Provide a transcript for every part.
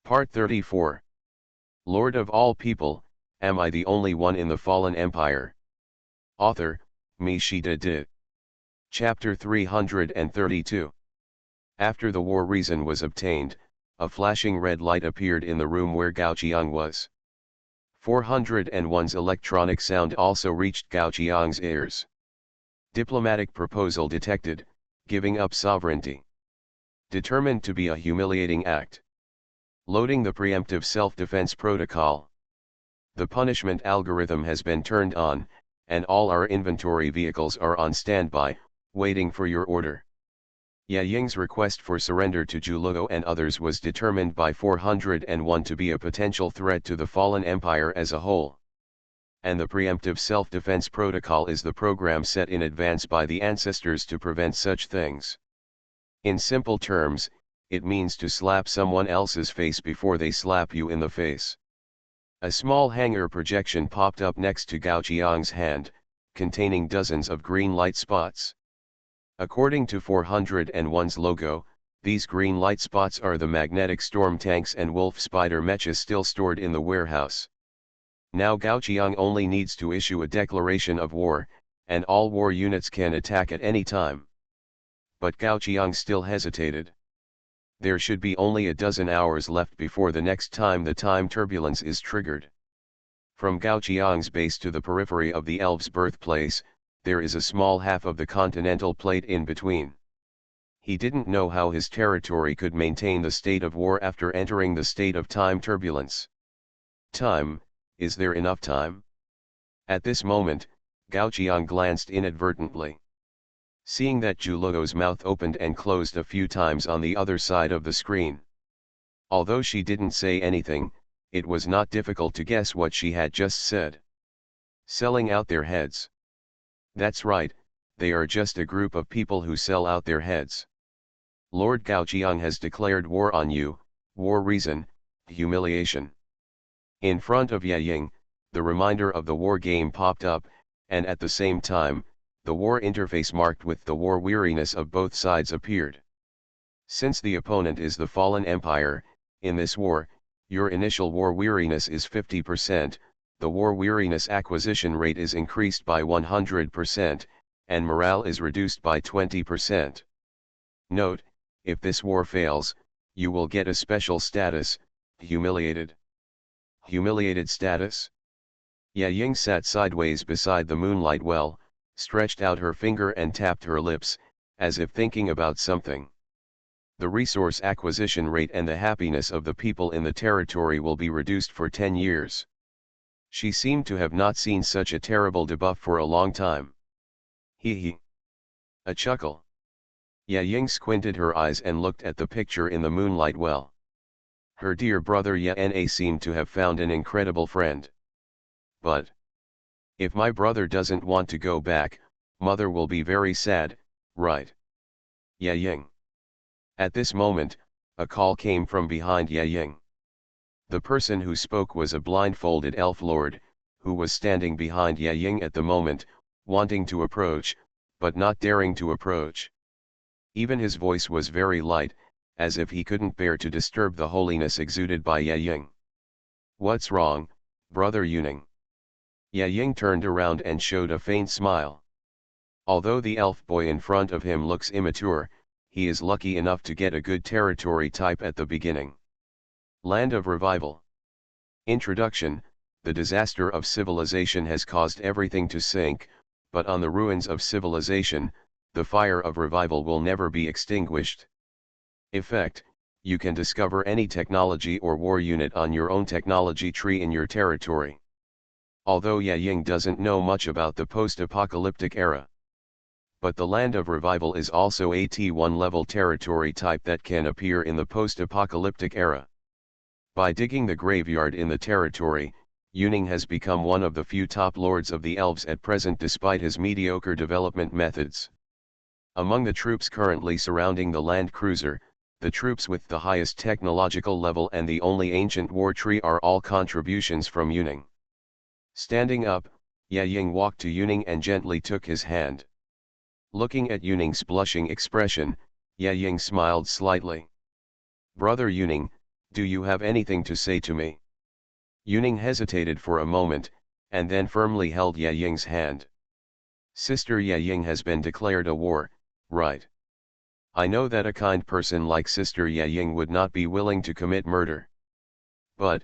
Part 34. Lord of all people, am I the only one in the fallen empire? Author, Me. Chapter 332. After the war reason was obtained, a flashing red light appeared in the room where Gao Qiang was. 401's electronic sound also reached Gao Qiang's ears. Diplomatic proposal detected, giving up sovereignty. Determined to be a humiliating act. Loading the preemptive self-defense protocol. The punishment algorithm has been turned on, and all our inventory vehicles are on standby, waiting for your order. Ye Ying's request for surrender to Zhulo and others was determined by 401 to be a potential threat to the fallen empire as a whole. And the preemptive self-defense protocol is the program set in advance by the ancestors to prevent such things. In simple terms, it means to slap someone else's face before they slap you in the face. A small hanger projection popped up next to Gao Qiang's hand, containing dozens of green light spots. According to 401's logo, these green light spots are the magnetic storm tanks and wolf spider mechas still stored in the warehouse. Now Gao Qiang only needs to issue a declaration of war, and all war units can attack at any time. But Gao Qiang still hesitated. There should be only a dozen hours left before the next time the time turbulence is triggered. From Gao Qiang's base to the periphery of the elves' birthplace, there is a small half of the continental plate in between. He didn't know how his territory could maintain the state of war after entering the state of time turbulence. Time, is there enough time? At this moment, Gao Qiang glanced inadvertently. Seeing that Zhulo's mouth opened and closed a few times on the other side of the screen. Although she didn't say anything, it was not difficult to guess what she had just said. Selling out their heads. That's right, they are just a group of people who sell out their heads. Lord Gao Qiang has declared war on you, war reason, humiliation. In front of Ye Ying, the reminder of the war game popped up, and at the same time, the war interface marked with the war weariness of both sides appeared. Since the opponent is the fallen empire, in this war, your initial war weariness is 50%, the war weariness acquisition rate is increased by 100%, and morale is reduced by 20%. Note, if this war fails, you will get a special status, humiliated. Humiliated status? Ye Ying sat sideways beside the moonlight well, stretched out her finger and tapped her lips, as if thinking about something. The resource acquisition rate and the happiness of the people in the territory will be reduced for 10 years. She seemed to have not seen such a terrible debuff for a long time. Hee. A chuckle. Ye Ying squinted her eyes and looked at the picture in the moonlight well. Her dear brother Ye Na seemed to have found an incredible friend. But if my brother doesn't want to go back, mother will be very sad, right? Ye Ying. At this moment, a call came from behind Ye Ying. The person who spoke was a blindfolded elf lord, who was standing behind Ye Ying at the moment, wanting to approach, but not daring to approach. Even his voice was very light, as if he couldn't bear to disturb the holiness exuded by Ye Ying. What's wrong, brother Yuning? Ye Ying turned around and showed a faint smile. Although the elf boy in front of him looks immature, he is lucky enough to get a good territory type at the beginning. Land of Revival. Introduction. The disaster of civilization has caused everything to sink, but on the ruins of civilization, the fire of revival will never be extinguished. Effect. You can discover any technology or war unit on your own technology tree in your territory. Although Ye Ying doesn't know much about the post-apocalyptic era. But the Land of Revival is also a T1 level territory type that can appear in the post-apocalyptic era. By digging the graveyard in the territory, Yuning has become one of the few top lords of the elves at present despite his mediocre development methods. Among the troops currently surrounding the land cruiser, the troops with the highest technological level and the only ancient war tree are all contributions from Yuning. Standing up, Ye Ying walked to Yuning and gently took his hand. Looking at Yuning's blushing expression, Ye Ying smiled slightly. Brother Yuning, Do you have anything to say to me? Yuning hesitated for a moment, and then firmly held Ye Ying's hand. Sister Ye Ying has been declared a war, right? I know that a kind person like Sister Ye Ying would not be willing to commit murder. But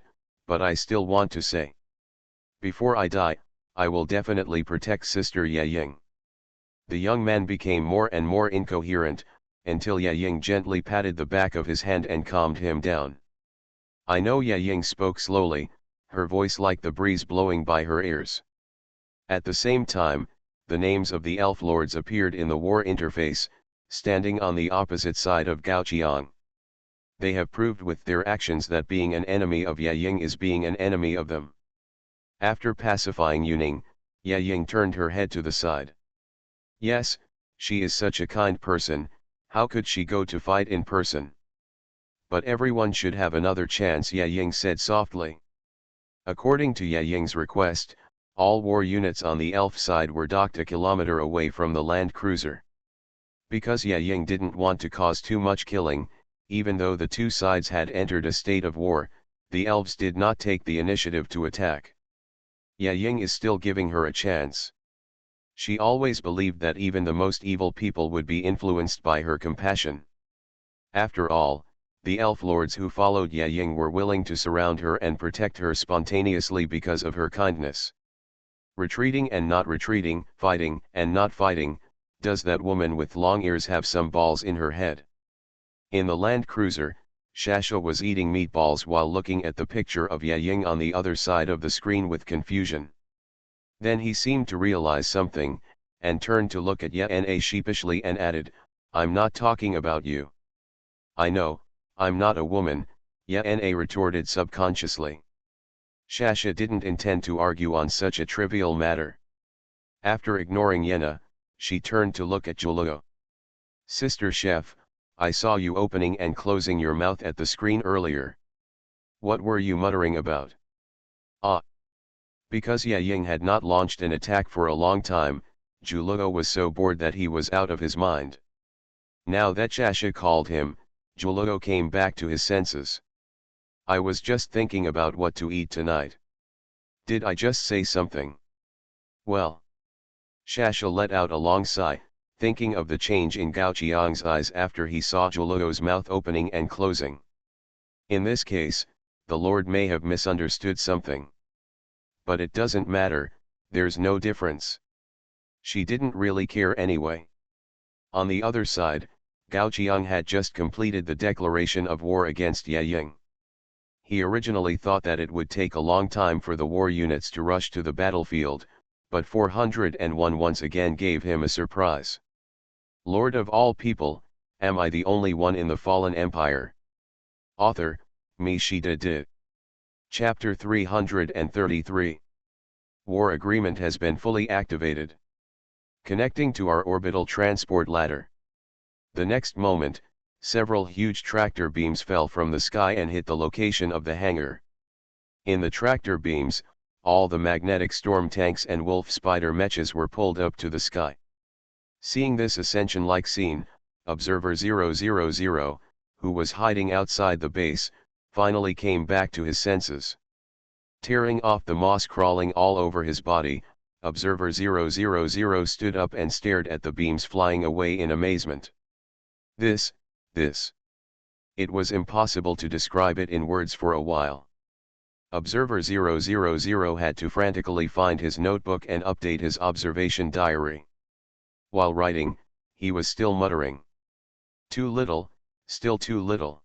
I still want to say. Before I die, I will definitely protect Sister Ye Ying. The young man became more and more incoherent, until Ye Ying gently patted the back of his hand and calmed him down. I know. Ye Ying spoke slowly, her voice like the breeze blowing by her ears. At the same time, the names of the elf lords appeared in the war interface, standing on the opposite side of Gaoqiang. They have proved with their actions that being an enemy of Ye Ying is being an enemy of them. After pacifying Yuning, Ye Ying turned her head to the side. Yes, she is such a kind person, how could she go to fight in person? But everyone should have another chance, Ye Ying said softly. According to Ye Ying's request, all war units on the elf side were docked a kilometer away from the land cruiser. Because Ye Ying didn't want to cause too much killing, even though the two sides had entered a state of war, the elves did not take the initiative to attack. Ye Ying is still giving her a chance. She always believed that even the most evil people would be influenced by her compassion. After all, the elf lords who followed Ye Ying were willing to surround her and protect her spontaneously because of her kindness. Retreating and not retreating, fighting and not fighting, does that woman with long ears have some balls in her head? In the land cruiser, Shasha was eating meatballs while looking at the picture of Ye Ying on the other side of the screen with confusion. Then he seemed to realize something, and turned to look at Ye Na sheepishly and added, I'm not talking about you. I know, I'm not a woman, Ye Na retorted subconsciously. Shasha didn't intend to argue on such a trivial matter. After ignoring Yena, she turned to look at Juluo. Sister Chef, I saw you opening and closing your mouth at the screen earlier. What were you muttering about? Ah. Because Ye Ying had not launched an attack for a long time, Juluo was so bored that he was out of his mind. Now that Shasha called him, Juluo came back to his senses. I was just thinking about what to eat tonight. Did I just say something? Well. Shasha let out a long sigh, thinking of the change in Gao Qiang's eyes after he saw Juluo's mouth opening and closing. In this case, the Lord may have misunderstood something. But it doesn't matter, there's no difference. She didn't really care anyway. On the other side, Gao Qiang had just completed the declaration of war against Ye Ying. He originally thought that it would take a long time for the war units to rush to the battlefield, but 401 once again gave him a surprise. Lord of all people, am I the only one in the fallen empire? Author, Mi Shida Di. Chapter 333. War agreement has been fully activated. Connecting to our orbital transport ladder. The next moment, several huge tractor beams fell from the sky and hit the location of the hangar. In the tractor beams, all the magnetic storm tanks and wolf spider mechas were pulled up to the sky. Seeing this ascension-like scene, Observer 000, who was hiding outside the base, finally came back to his senses. Tearing off the moss crawling all over his body, Observer 000 stood up and stared at the beams flying away in amazement. This. It was impossible to describe it in words for a while. Observer 000 had to frantically find his notebook and update his observation diary. While writing, he was still muttering. Too little, still too little.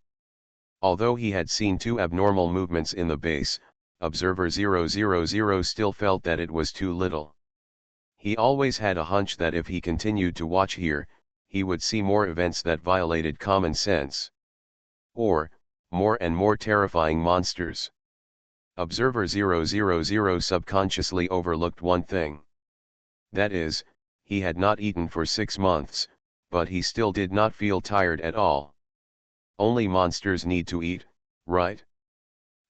Although he had seen two abnormal movements in the base, Observer 000 still felt that it was too little. He always had a hunch that if he continued to watch here, he would see more events that violated common sense. Or, more and more terrifying monsters. Observer 000 subconsciously overlooked one thing. That is, he had not eaten for 6 months, but he still did not feel tired at all. Only monsters need to eat, right?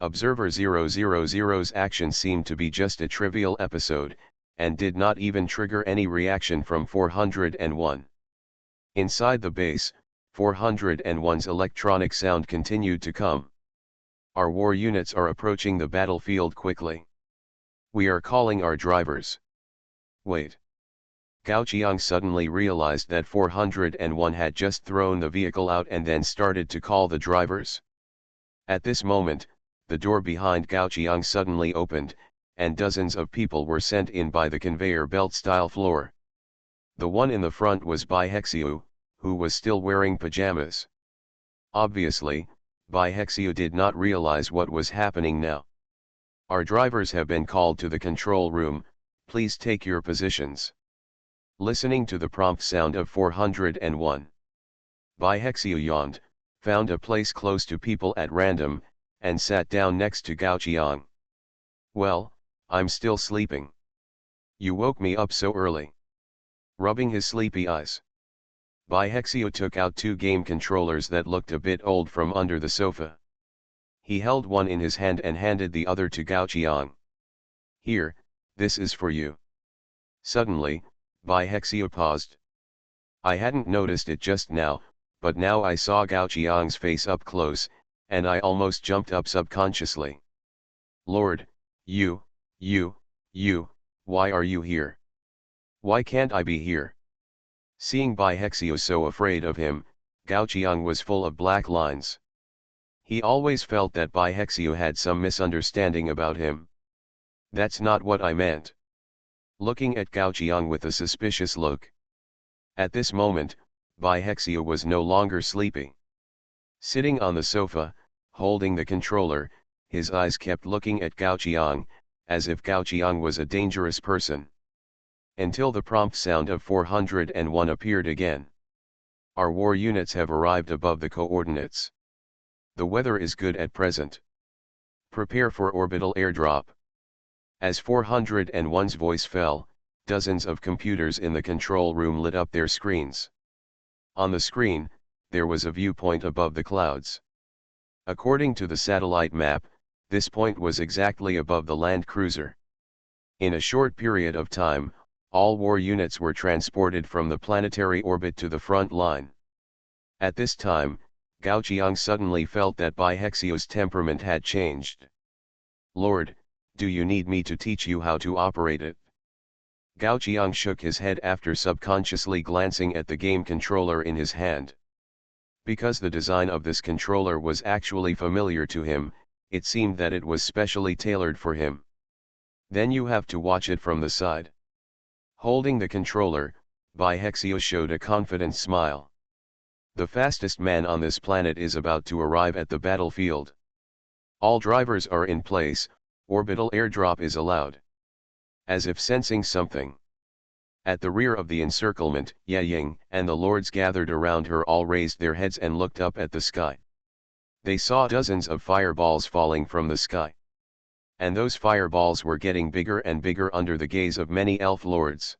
Observer 000's action seemed to be just a trivial episode, and did not even trigger any reaction from 401. Inside the base, 401's electronic sound continued to come. Our war units are approaching the battlefield quickly. We are calling our drivers. Wait. Gao Qiang suddenly realized that 401 had just thrown the vehicle out and then started to call the drivers. At this moment, the door behind Gao Qiang suddenly opened, and dozens of people were sent in by the conveyor belt style floor. The one in the front was Bai Hexiu, who was still wearing pajamas. Obviously, Bai Hexiu did not realize what was happening now. Our drivers have been called to the control room, please take your positions. Listening to the prompt sound of 401. Bai Hexiu yawned, found a place close to people at random, and sat down next to Gao Qiang. Well, I'm still sleeping. You woke me up so early. Rubbing his sleepy eyes, Bai Hexiu took out two game controllers that looked a bit old from under the sofa. He held one in his hand and handed the other to Gao Qiang. Here, this is for you. Suddenly, Bai Hexiu paused. I hadn't noticed it just now, but now I saw Gao Qiang's face up close, and I almost jumped up subconsciously. Lord, you, why are you here? Why can't I be here? Seeing Bai Hexiu so afraid of him, Gao Qiang was full of black lines. He always felt that Bai Hexiu had some misunderstanding about him. That's not what I meant. Looking at Gao Qiang with a suspicious look. At this moment, Bai Hexiu was no longer sleepy. Sitting on the sofa, holding the controller, his eyes kept looking at Gao Qiang, as if Gao Qiang was a dangerous person. Until the prompt sound of 401 appeared again. Our war units have arrived above the coordinates. The weather is good at present. Prepare for orbital airdrop. As 401's voice fell, dozens of computers in the control room lit up their screens. On the screen, there was a viewpoint above the clouds. According to the satellite map, this point was exactly above the land cruiser. In a short period of time, all war units were transported from the planetary orbit to the front line. At this time, Gao Qiang suddenly felt that Bai Hexiu's temperament had changed. Lord, do you need me to teach you how to operate it? Gao Qiang shook his head after subconsciously glancing at the game controller in his hand. Because the design of this controller was actually familiar to him, it seemed that it was specially tailored for him. Then you have to watch it from the side. Holding the controller, Bai Hexiu showed a confident smile. The fastest man on this planet is about to arrive at the battlefield. All drivers are in place, orbital airdrop is allowed. As if sensing something. At the rear of the encirclement, Ye Ying and the lords gathered around her all raised their heads and looked up at the sky. They saw dozens of fireballs falling from the sky. And those fireballs were getting bigger and bigger under the gaze of many elf lords.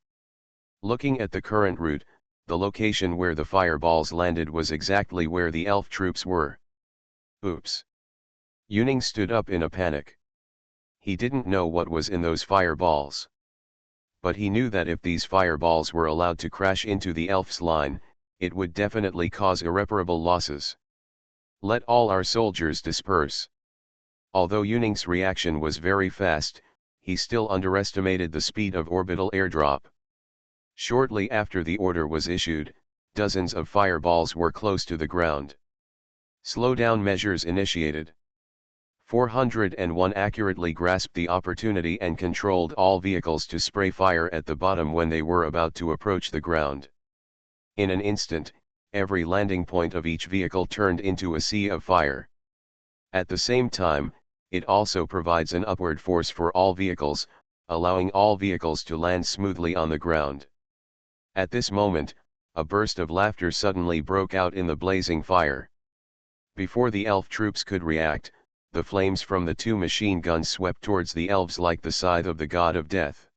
Looking at the current route, the location where the fireballs landed was exactly where the elf troops were. Oops! Yuning stood up in a panic. He didn't know what was in those fireballs. But he knew that if these fireballs were allowed to crash into the elf's line, it would definitely cause irreparable losses. Let all our soldiers disperse. Although Yuning's reaction was very fast, he still underestimated the speed of orbital airdrop. Shortly after the order was issued, dozens of fireballs were close to the ground. Slowdown measures initiated. 401 accurately grasped the opportunity and controlled all vehicles to spray fire at the bottom when they were about to approach the ground. In an instant, every landing point of each vehicle turned into a sea of fire. At the same time, it also provides an upward force for all vehicles, allowing all vehicles to land smoothly on the ground. At this moment, a burst of laughter suddenly broke out in the blazing fire. Before the elf troops could react, the flames from the two machine guns swept towards the elves like the scythe of the god of death.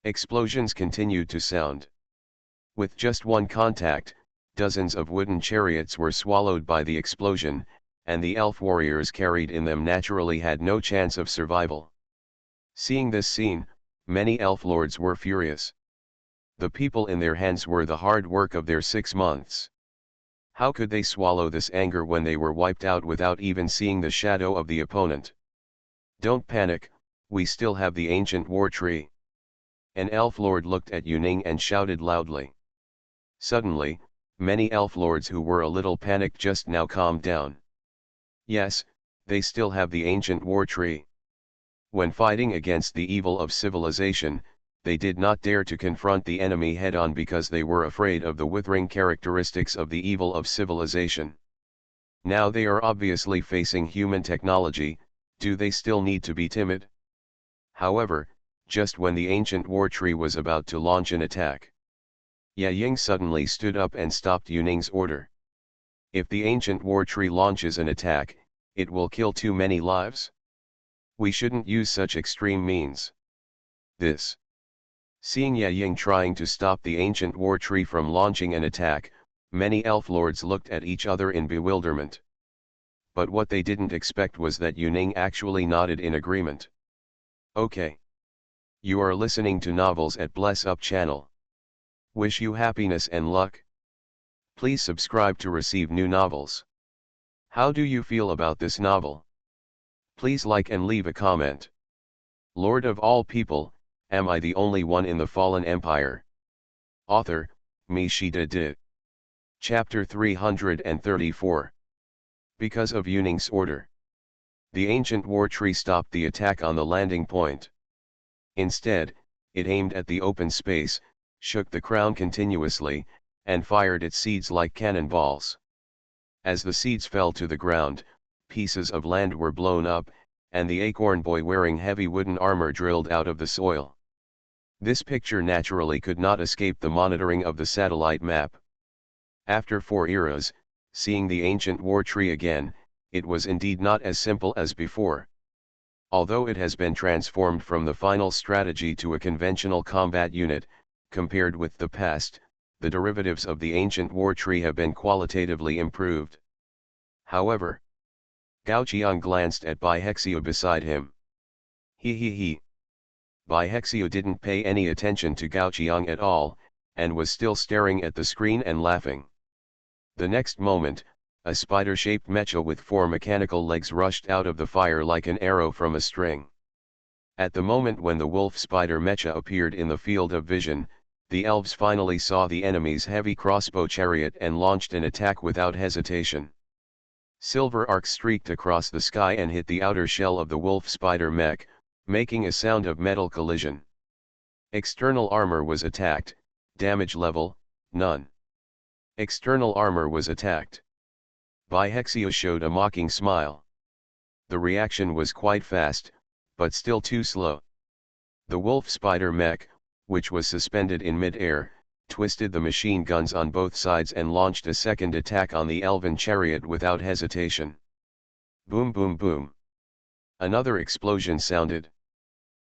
Explosions continued to sound. With just one contact, dozens of wooden chariots were swallowed by the explosion, and the elf warriors carried in them naturally had no chance of survival. Seeing this scene, many elf lords were furious. The people in their hands were the hard work of their 6 months. How could they swallow this anger when they were wiped out without even seeing the shadow of the opponent? Don't panic, we still have the ancient war tree. An elf lord looked at Yuning and shouted loudly. Suddenly, many elf lords who were a little panicked just now calmed down. Yes, they still have the ancient war tree. When fighting against the evil of civilization, they did not dare to confront the enemy head-on because they were afraid of the withering characteristics of the evil of civilization. Now they are obviously facing human technology, do they still need to be timid? However, just when the ancient war tree was about to launch an attack, Ye Ying suddenly stood up and stopped Yuning's order. If the ancient war tree launches an attack, it will kill too many lives. We shouldn't use such extreme means. This. Seeing Ye Ying trying to stop the ancient war tree from launching an attack, many elf lords looked at each other in bewilderment. But what they didn't expect was that Yuning actually nodded in agreement. Okay. You are listening to Novels at Bless Up channel. Wish you happiness and luck. Please subscribe to receive new novels. How do you feel about this novel? Please like and leave a comment. Lord of all people, am I the only one in the fallen empire? Author, Mi Shida Di. Chapter 334. Because of Yuning's order, the ancient war tree stopped the attack on the landing point. Instead, it aimed at the open space, shook the crown continuously, and fired its seeds like cannonballs. As the seeds fell to the ground, pieces of land were blown up, and the acorn boy wearing heavy wooden armor drilled out of the soil. This picture naturally could not escape the monitoring of the satellite map. After 4 eras, seeing the ancient war tree again, it was indeed not as simple as before. Although it has been transformed from the final strategy to a conventional combat unit, compared with the past, the derivatives of the ancient war tree have been qualitatively improved. However, Gao Qiang glanced at Bai Hexio beside him. He. Bai Hexio didn't pay any attention to Gao Qiang at all, and was still staring at the screen and laughing. The next moment, a spider-shaped mecha with 4 mechanical legs rushed out of the fire like an arrow from a string. At the moment when the wolf spider mecha appeared in the field of vision, the elves finally saw the enemy's heavy crossbow chariot and launched an attack without hesitation. Silver arcs streaked across the sky and hit the outer shell of the wolf spider mech, making a sound of metal collision. External armor was attacked, damage level, none. External armor was attacked. Bai Hexio showed a mocking smile. The reaction was quite fast, but still too slow. The wolf spider mech, which was suspended in mid-air, twisted the machine guns on both sides and launched a second attack on the elven chariot without hesitation. Boom boom boom. Another explosion sounded.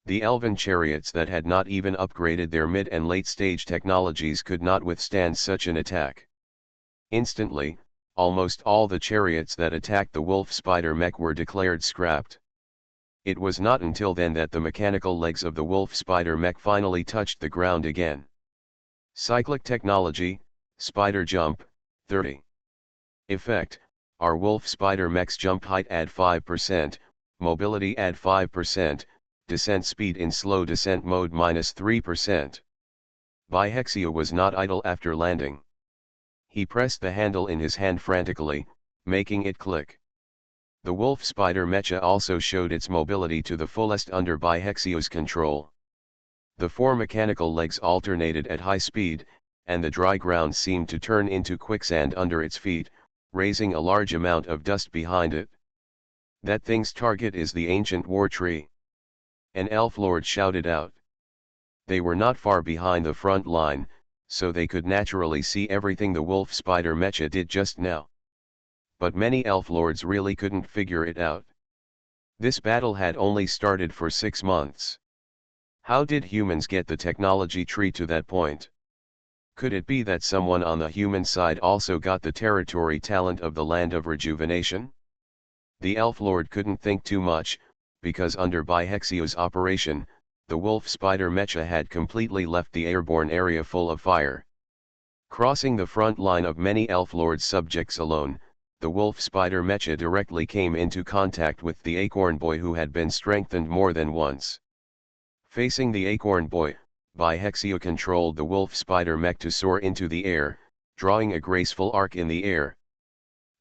The elven chariots that had not even upgraded their mid and late stage technologies could not withstand such an attack. Instantly, almost all the chariots that attacked the wolf spider mech were declared scrapped. It was not until then that the mechanical legs of the wolf spider mech finally touched the ground again. Cyclic technology, spider jump, 30. Effect, our wolf spider mech's jump height add 5%, mobility add 5%, descent speed in slow descent mode -3%. Bai Hexio was not idle after landing. He pressed the handle in his hand frantically, making it click. The wolf spider mecha also showed its mobility to the fullest under Bai Hexio's control. The 4 mechanical legs alternated at high speed, and the dry ground seemed to turn into quicksand under its feet, raising a large amount of dust behind it. That thing's target is the ancient war tree. An elf lord shouted out. They were not far behind the front line, so they could naturally see everything the wolf spider mecha did just now. But many elf lords really couldn't figure it out. This battle had only started for 6 months. How did humans get the technology tree to that point? Could it be that someone on the human side also got the territory talent of the land of rejuvenation? The elf lord couldn't think too much, because under Bai Hexio's operation, the wolf spider mecha had completely left the airborne area full of fire. Crossing the front line of many Elf Lord's subjects alone, the wolf spider mecha directly came into contact with the acorn boy, who had been strengthened more than once. Facing the acorn boy, Bihexio controlled the wolf spider mech to soar into the air, drawing a graceful arc in the air.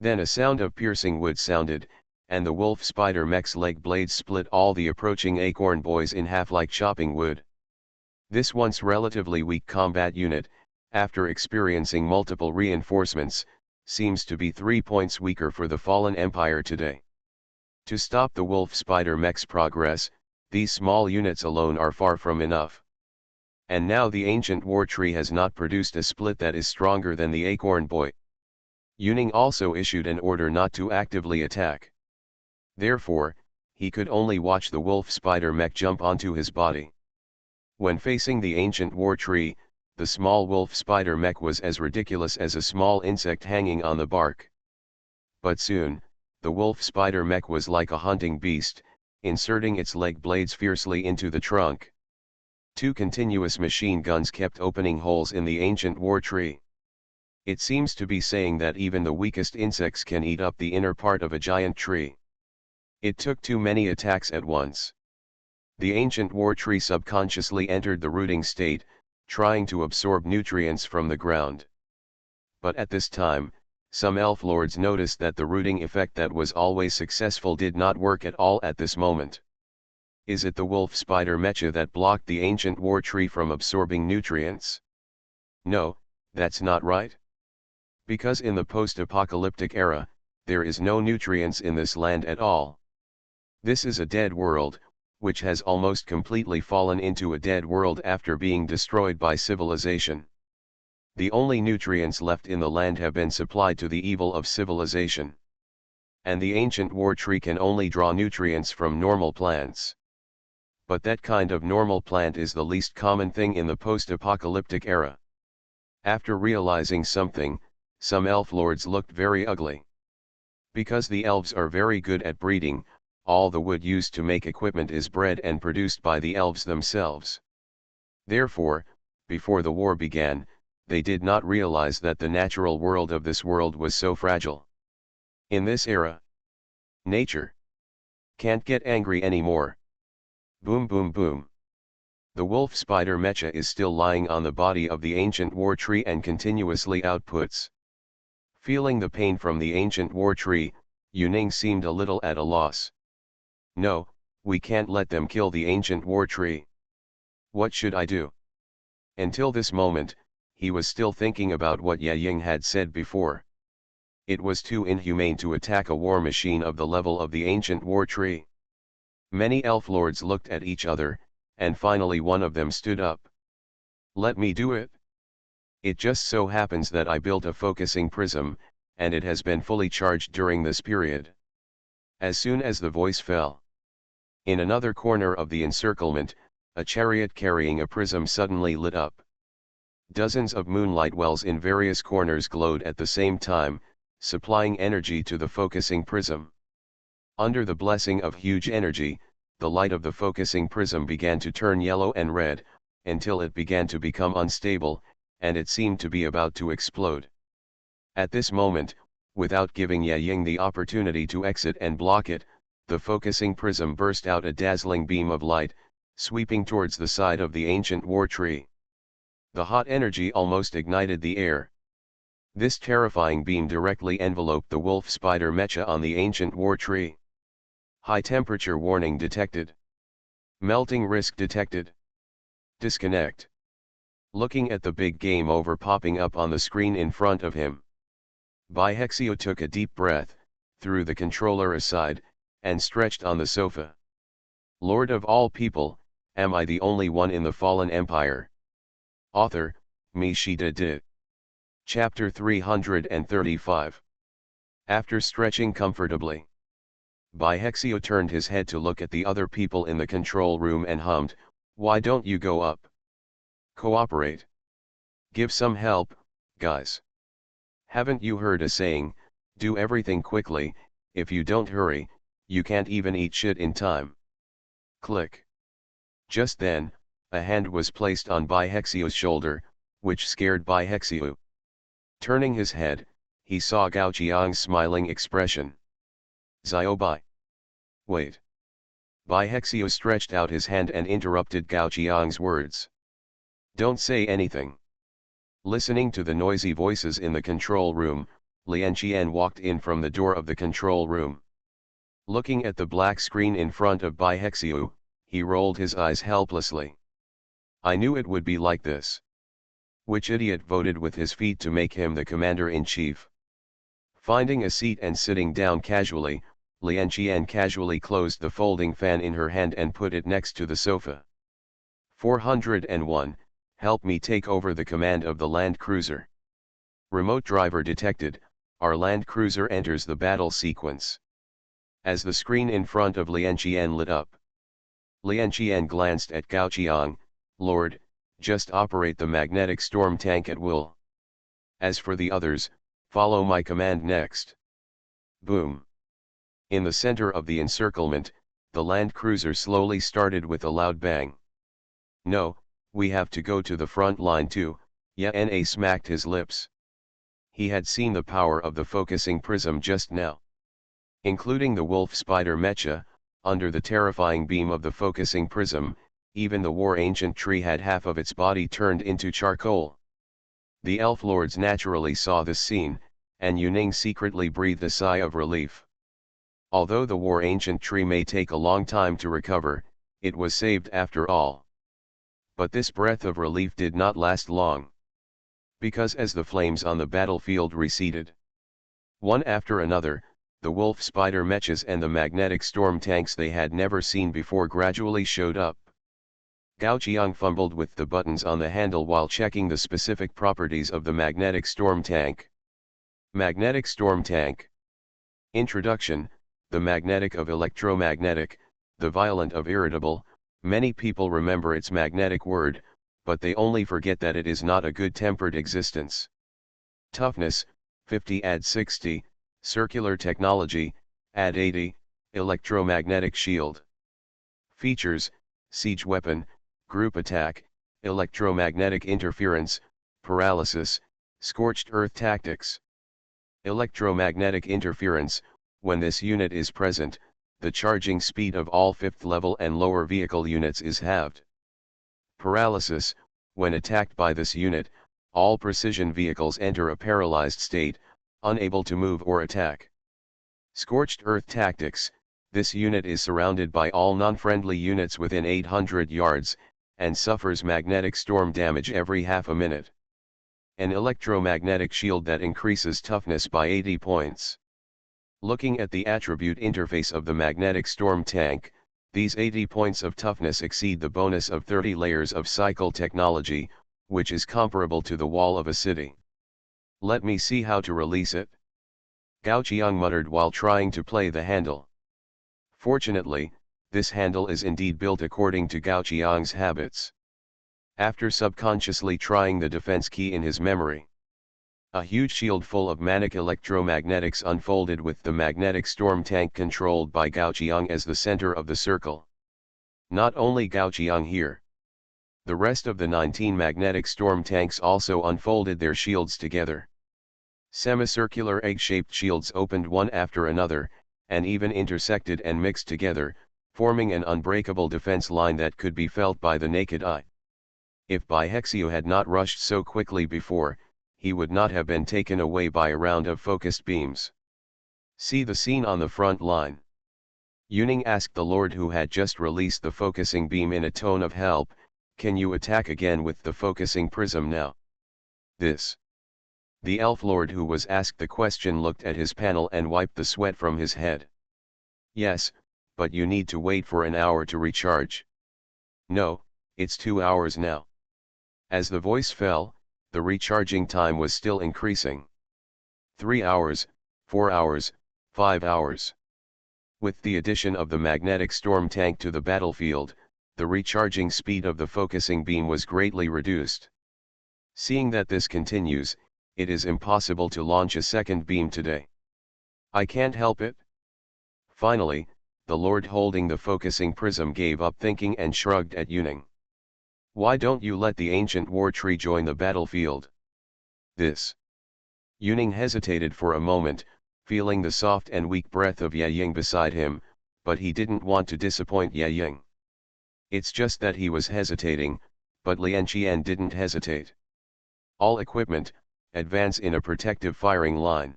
Then a sound of piercing wood sounded, and the wolf spider mech's leg blades split all the approaching acorn boys in half like chopping wood. This once relatively weak combat unit, after experiencing multiple reinforcements, seems to be 3 points weaker for the fallen empire today. To stop the wolf spider mech's progress, these small units alone are far from enough. And now the ancient war tree has not produced a split that is stronger than the acorn boy. Yuning also issued an order not to actively attack. Therefore, he could only watch the wolf spider mech jump onto his body. When facing the ancient war tree, the small wolf spider mech was as ridiculous as a small insect hanging on the bark. But soon, the wolf spider mech was like a hunting beast, inserting its leg blades fiercely into the trunk. 2 continuous machine guns kept opening holes in the ancient war tree. It seems to be saying that even the weakest insects can eat up the inner part of a giant tree. It took too many attacks at once. The ancient war tree subconsciously entered the rooting state, trying to absorb nutrients from the ground. But at this time, some elf lords noticed that the rooting effect that was always successful did not work at all at this moment. Is it the wolf spider mecha that blocked the ancient war tree from absorbing nutrients? No, that's not right. Because in the post-apocalyptic era, there is no nutrients in this land at all. This is a dead world, which has almost completely fallen into a dead world after being destroyed by civilization. The only nutrients left in the land have been supplied to the evil of civilization. And the ancient war tree can only draw nutrients from normal plants. But that kind of normal plant is the least common thing in the post-apocalyptic era. After realizing something, some elf lords looked very ugly. Because the elves are very good at breeding, all the wood used to make equipment is bred and produced by the elves themselves. Therefore, before the war began, they did not realize that the natural world of this world was so fragile. In this era, nature can't get angry anymore. Boom boom boom. The wolf spider mecha is still lying on the body of the ancient war tree and continuously outputs. Feeling the pain from the ancient war tree, Yuning seemed a little at a loss. No, we can't let them kill the ancient war tree. What should I do? Until this moment, he was still thinking about what Ye Ying had said before. It was too inhumane to attack a war machine of the level of the ancient war tree. Many elf lords looked at each other, and finally one of them stood up. Let me do it. It just so happens that I built a focusing prism, and it has been fully charged during this period. As soon as the voice fell, in another corner of the encirclement, a chariot carrying a prism suddenly lit up. Dozens of moonlight wells in various corners glowed at the same time, supplying energy to the focusing prism. Under the blessing of huge energy, the light of the focusing prism began to turn yellow and red, until it began to become unstable, and it seemed to be about to explode. At this moment, without giving Ye Ying the opportunity to exit and block it, the focusing prism burst out a dazzling beam of light, sweeping towards the side of the ancient war tree. The hot energy almost ignited the air. This terrifying beam directly enveloped the wolf spider mecha on the ancient war tree. High temperature warning detected. Melting risk detected. Disconnect. Looking at the big game over popping up on the screen in front of him, Bihexio took a deep breath, threw the controller aside, and stretched on the sofa. Lord of all people, am I the only one in the fallen empire? Author, Mishida Di. Chapter 335. After stretching comfortably, Bihexio turned his head to look at the other people in the control room and hummed, "Why don't you go up? Cooperate. Give some help, guys. Haven't you heard a saying, do everything quickly, if you don't hurry, you can't even eat shit in time." Click. Just then, a hand was placed on Bihexio's shoulder, which scared Bihexio. Turning his head, he saw Gao Qiang's smiling expression. Xiao Bai. Wait. Bai Hexio stretched out his hand and interrupted Gao Qiang's words. Don't say anything. Listening to the noisy voices in the control room, Lian Qian walked in from the door of the control room. Looking at the black screen in front of Bai Hexio, he rolled his eyes helplessly. I knew it would be like this. Which idiot voted with his feet to make him the commander-in-chief? Finding a seat and sitting down casually, Lian Qian casually closed the folding fan in her hand and put it next to the sofa. 401, help me take over the command of the land cruiser. Remote driver detected, our land cruiser enters the battle sequence. As the screen in front of Lian Qian lit up, Lian Qian glanced at Gao Qiang. Lord, just operate the magnetic storm tank at will. As for the others, follow my command next. Boom. In the center of the encirclement, the land cruiser slowly started with a loud bang. No, we have to go to the front line too, Yana smacked his lips. He had seen the power of the focusing prism just now. Including the wolf spider mecha, under the terrifying beam of the focusing prism, even the war ancient tree had half of its body turned into charcoal. The elf lords naturally saw this scene, and Yuning secretly breathed a sigh of relief. Although the war ancient tree may take a long time to recover, it was saved after all. But this breath of relief did not last long. Because as the flames on the battlefield receded, one after another, the wolf spider mechas and the magnetic storm tanks they had never seen before gradually showed up. Gao Qiang fumbled with the buttons on the handle while checking the specific properties of the magnetic storm tank. Magnetic storm tank. Introduction, the magnetic of electromagnetic, the violent of irritable. Many people remember its magnetic word, but they only forget that it is not a good-tempered existence. Toughness, 50 add 60, circular technology, add 80, electromagnetic shield. Features, siege weapon, group attack, electromagnetic interference, paralysis, scorched earth tactics. Electromagnetic interference, when this unit is present, the charging speed of all 5th level and lower vehicle units is halved. Paralysis, when attacked by this unit, all precision vehicles enter a paralyzed state, unable to move or attack. Scorched earth tactics, this unit is surrounded by all non-friendly units within 800 yards, and suffers magnetic storm damage every half a minute. An electromagnetic shield that increases toughness by 80 points. Looking at the attribute interface of the magnetic storm tank, these 80 points of toughness exceed the bonus of 30 layers of cycle technology, which is comparable to the wall of a city. Let me see how to release it. Gao Qiang muttered while trying to play the handle. Fortunately, this handle is indeed built according to Gao Qiang's habits. After subconsciously trying the defense key in his memory, a huge shield full of manic electromagnetics unfolded with the magnetic storm tank controlled by Gao Qiang as the center of the circle. Not only Gao Qiang here. The rest of the 19 magnetic storm tanks also unfolded their shields together. Semicircular egg-shaped shields opened one after another, and even intersected and mixed together, forming an unbreakable defense line that could be felt by the naked eye. If Bai Hexio had not rushed so quickly before, he would not have been taken away by a round of focused beams. See the scene on the front line. Yuning asked the lord who had just released the focusing beam in a tone of help, can you attack again with the focusing prism now? This. The elf lord who was asked the question looked at his panel and wiped the sweat from his head. Yes, but you need to wait for an hour to recharge. No, it's 2 hours now. As the voice fell, the recharging time was still increasing. 3 hours, 4 hours, 5 hours. With the addition of the magnetic storm tank to the battlefield, the recharging speed of the focusing beam was greatly reduced. Seeing that this continues, it is impossible to launch a second beam today. I can't help it. Finally, the lord holding the focusing prism gave up thinking and shrugged at Yuning. Why don't you let the ancient war tree join the battlefield? This. Yuning hesitated for a moment, feeling the soft and weak breath of Ying beside him, but he didn't want to disappoint Ying. It's just that he was hesitating, but Lian Qian didn't hesitate. All equipment, advance in a protective firing line.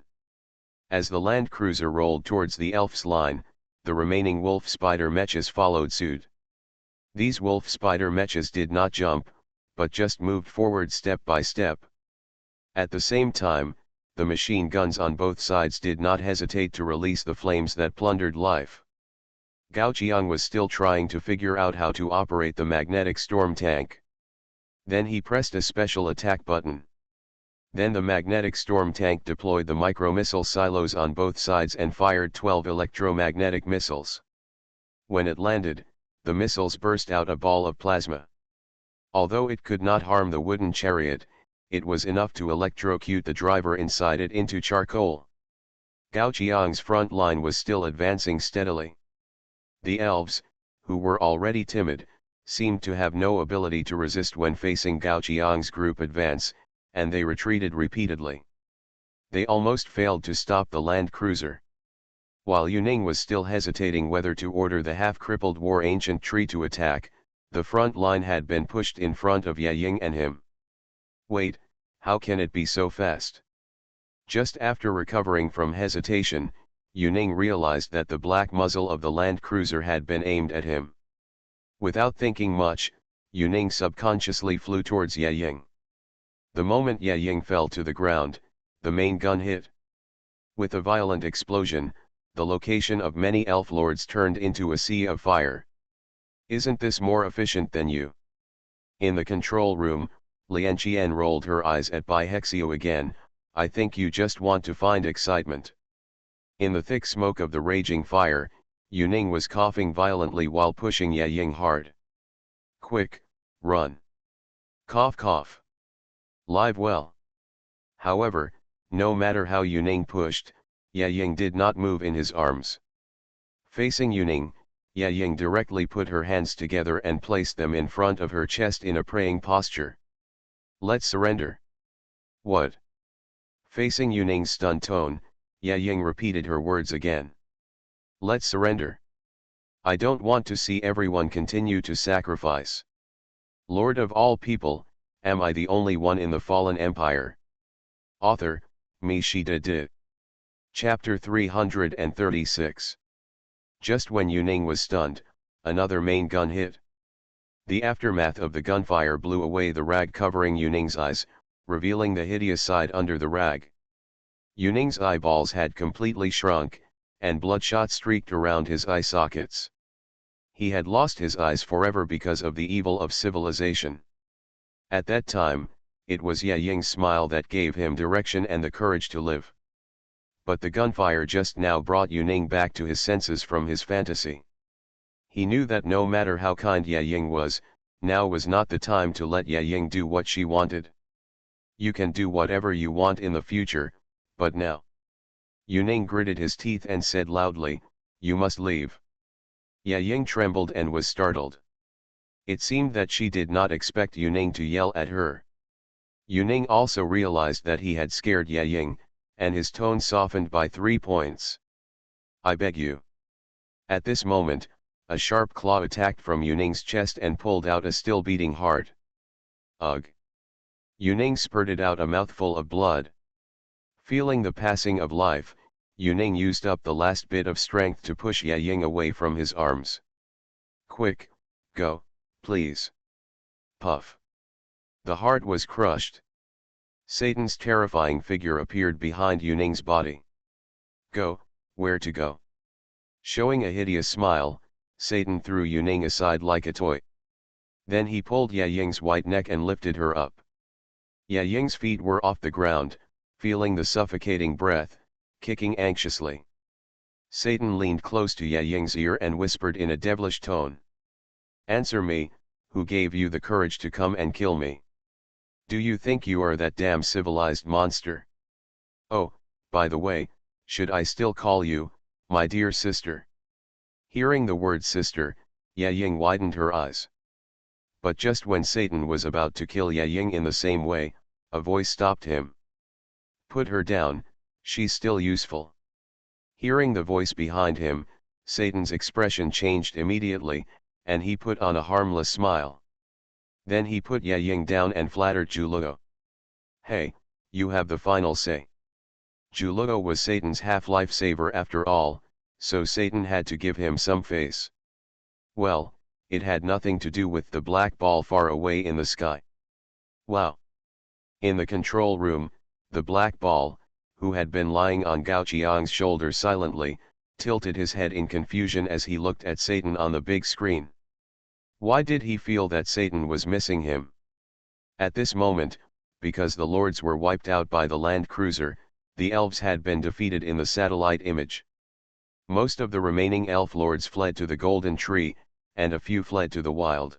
As the land cruiser rolled towards the elf's line, the remaining wolf spider mechas followed suit. These wolf spider mechas did not jump, but just moved forward step by step. At the same time, the machine guns on both sides did not hesitate to release the flames that plundered life. Gao Qiang was still trying to figure out how to operate the magnetic storm tank. Then he pressed a special attack button. Then the magnetic storm tank deployed the micro-missile silos on both sides and fired 12 electromagnetic missiles. When it landed, the missiles burst out a ball of plasma. Although it could not harm the wooden chariot, it was enough to electrocute the driver inside it into charcoal. Gao Qiang's front line was still advancing steadily. The elves, who were already timid, seemed to have no ability to resist when facing Gao Qiang's group advance, and they retreated repeatedly. They almost failed to stop the land cruiser. While Yuning was still hesitating whether to order the half-crippled war ancient tree to attack, the front line had been pushed in front of Ying and him. Wait, how can it be so fast? Just after recovering from hesitation, Yuning realized that the black muzzle of the land cruiser had been aimed at him. Without thinking much, Yuning subconsciously flew towards Ying. The moment Ying fell to the ground, the main gun hit. With a violent explosion, the location of many elf lords turned into a sea of fire. Isn't this more efficient than you? In the control room, Lian Qian rolled her eyes at Bai Hexio again. I think you just want to find excitement. In the thick smoke of the raging fire, Yuning was coughing violently while pushing Ying hard. Quick, run. Cough cough. Live well. However, no matter how Yuning pushed, Ying did not move in his arms. Facing Yuning, Ying directly put her hands together and placed them in front of her chest in a praying posture. Let's surrender. What? Facing Yuning's stunned tone, Ying repeated her words again. Let's surrender. I don't want to see everyone continue to sacrifice. Lord of all people, am I the only one in the fallen empire? Author, Mi Shida Di. Chapter 336. Just when Yuning was stunned, another main gun hit. The aftermath of the gunfire blew away the rag covering Yuning's eyes, revealing the hideous side under the rag. Yuning's eyeballs had completely shrunk, and bloodshot streaked around his eye sockets. He had lost his eyes forever because of the evil of civilization. At that time, it was Ying's smile that gave him direction and the courage to live. But the gunfire just now brought Yuning back to his senses from his fantasy. He knew that no matter how kind Ying was, now was not the time to let Ying do what she wanted. You can do whatever you want in the future, but now. Yuning gritted his teeth and said loudly, you must leave. Ying trembled and was startled. It seemed that she did not expect Yuning to yell at her. Yuning also realized that he had scared Ying, and his tone softened by 3 points. I beg you. At this moment, a sharp claw attacked from Yuning's chest and pulled out a still beating heart. Ugh! Yuning spurted out a mouthful of blood. Feeling the passing of life, Yuning used up the last bit of strength to push Ying away from his arms. Quick, go, please. Puff. The heart was crushed. Satan's terrifying figure appeared behind Yuning's body. Go, where to go? Showing a hideous smile, Satan threw Yuning aside like a toy. Then he pulled Ying's white neck and lifted her up. Ying's feet were off the ground, feeling the suffocating breath, kicking anxiously. Satan leaned close to Ying's ear and whispered in a devilish tone. Answer me, who gave you the courage to come and kill me? Do you think you are that damn civilized monster? Oh, by the way, should I still call you, my dear sister? Hearing the word sister, Ying widened her eyes. But just when Satan was about to kill Ying in the same way, a voice stopped him. put her down, she's still useful. Hearing the voice behind him, Satan's expression changed immediately, and he put on a harmless smile. Then he put Ye Ying down and flattered Juluo. Hey, you have the final say. Juluo was Satan's half-life saver after all, so Satan had to give him some face. Well, it had nothing to do with the black ball far away in the sky. Wow! In the control room, the black ball, who had been lying on Gao Qiang's shoulder silently, tilted his head in confusion as he looked at Satan on the big screen. Why did he feel that Satan was missing him? At this moment, because the lords were wiped out by the land cruiser, the elves had been defeated in the satellite image. Most of the remaining elf lords fled to the golden tree, and a few fled to the wild.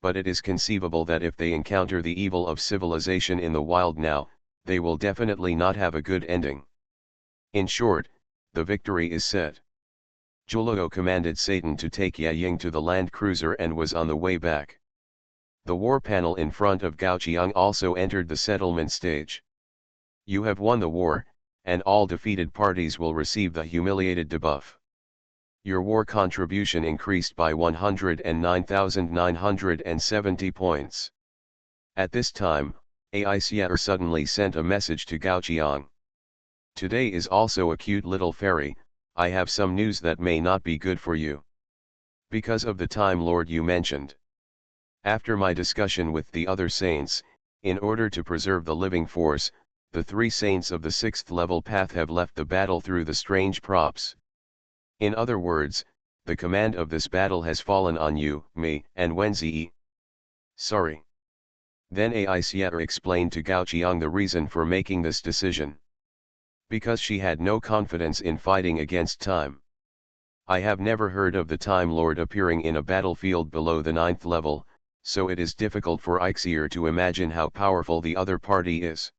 But it is conceivable that if they encounter the evil of civilization in the wild now, they will definitely not have a good ending. In short, the victory is set. Juluo commanded Satan to take Ye Ying to the land cruiser and was on the way back. The war panel in front of Gao Qiang also entered the settlement stage. You have won the war, and all defeated parties will receive the humiliated debuff. Your war contribution increased by 109,970 points. At this time, Aiciator suddenly sent a message to Gao Qiang. Today is also a cute little fairy, I have some news that may not be good for you. Because of the Time Lord you mentioned. After my discussion with the other saints, in order to preserve the living force, the 3 saints of the 6th level path have left the battle through the strange props. In other words, the command of this battle has fallen on you, me, and Wenzi. Sorry. Then Aiciator explained to Gao Qiang the reason for making this decision. Because she had no confidence in fighting against time. I have never heard of the Time Lord appearing in a battlefield below the 9th level, so it is difficult for Aiciator to imagine how powerful the other party is.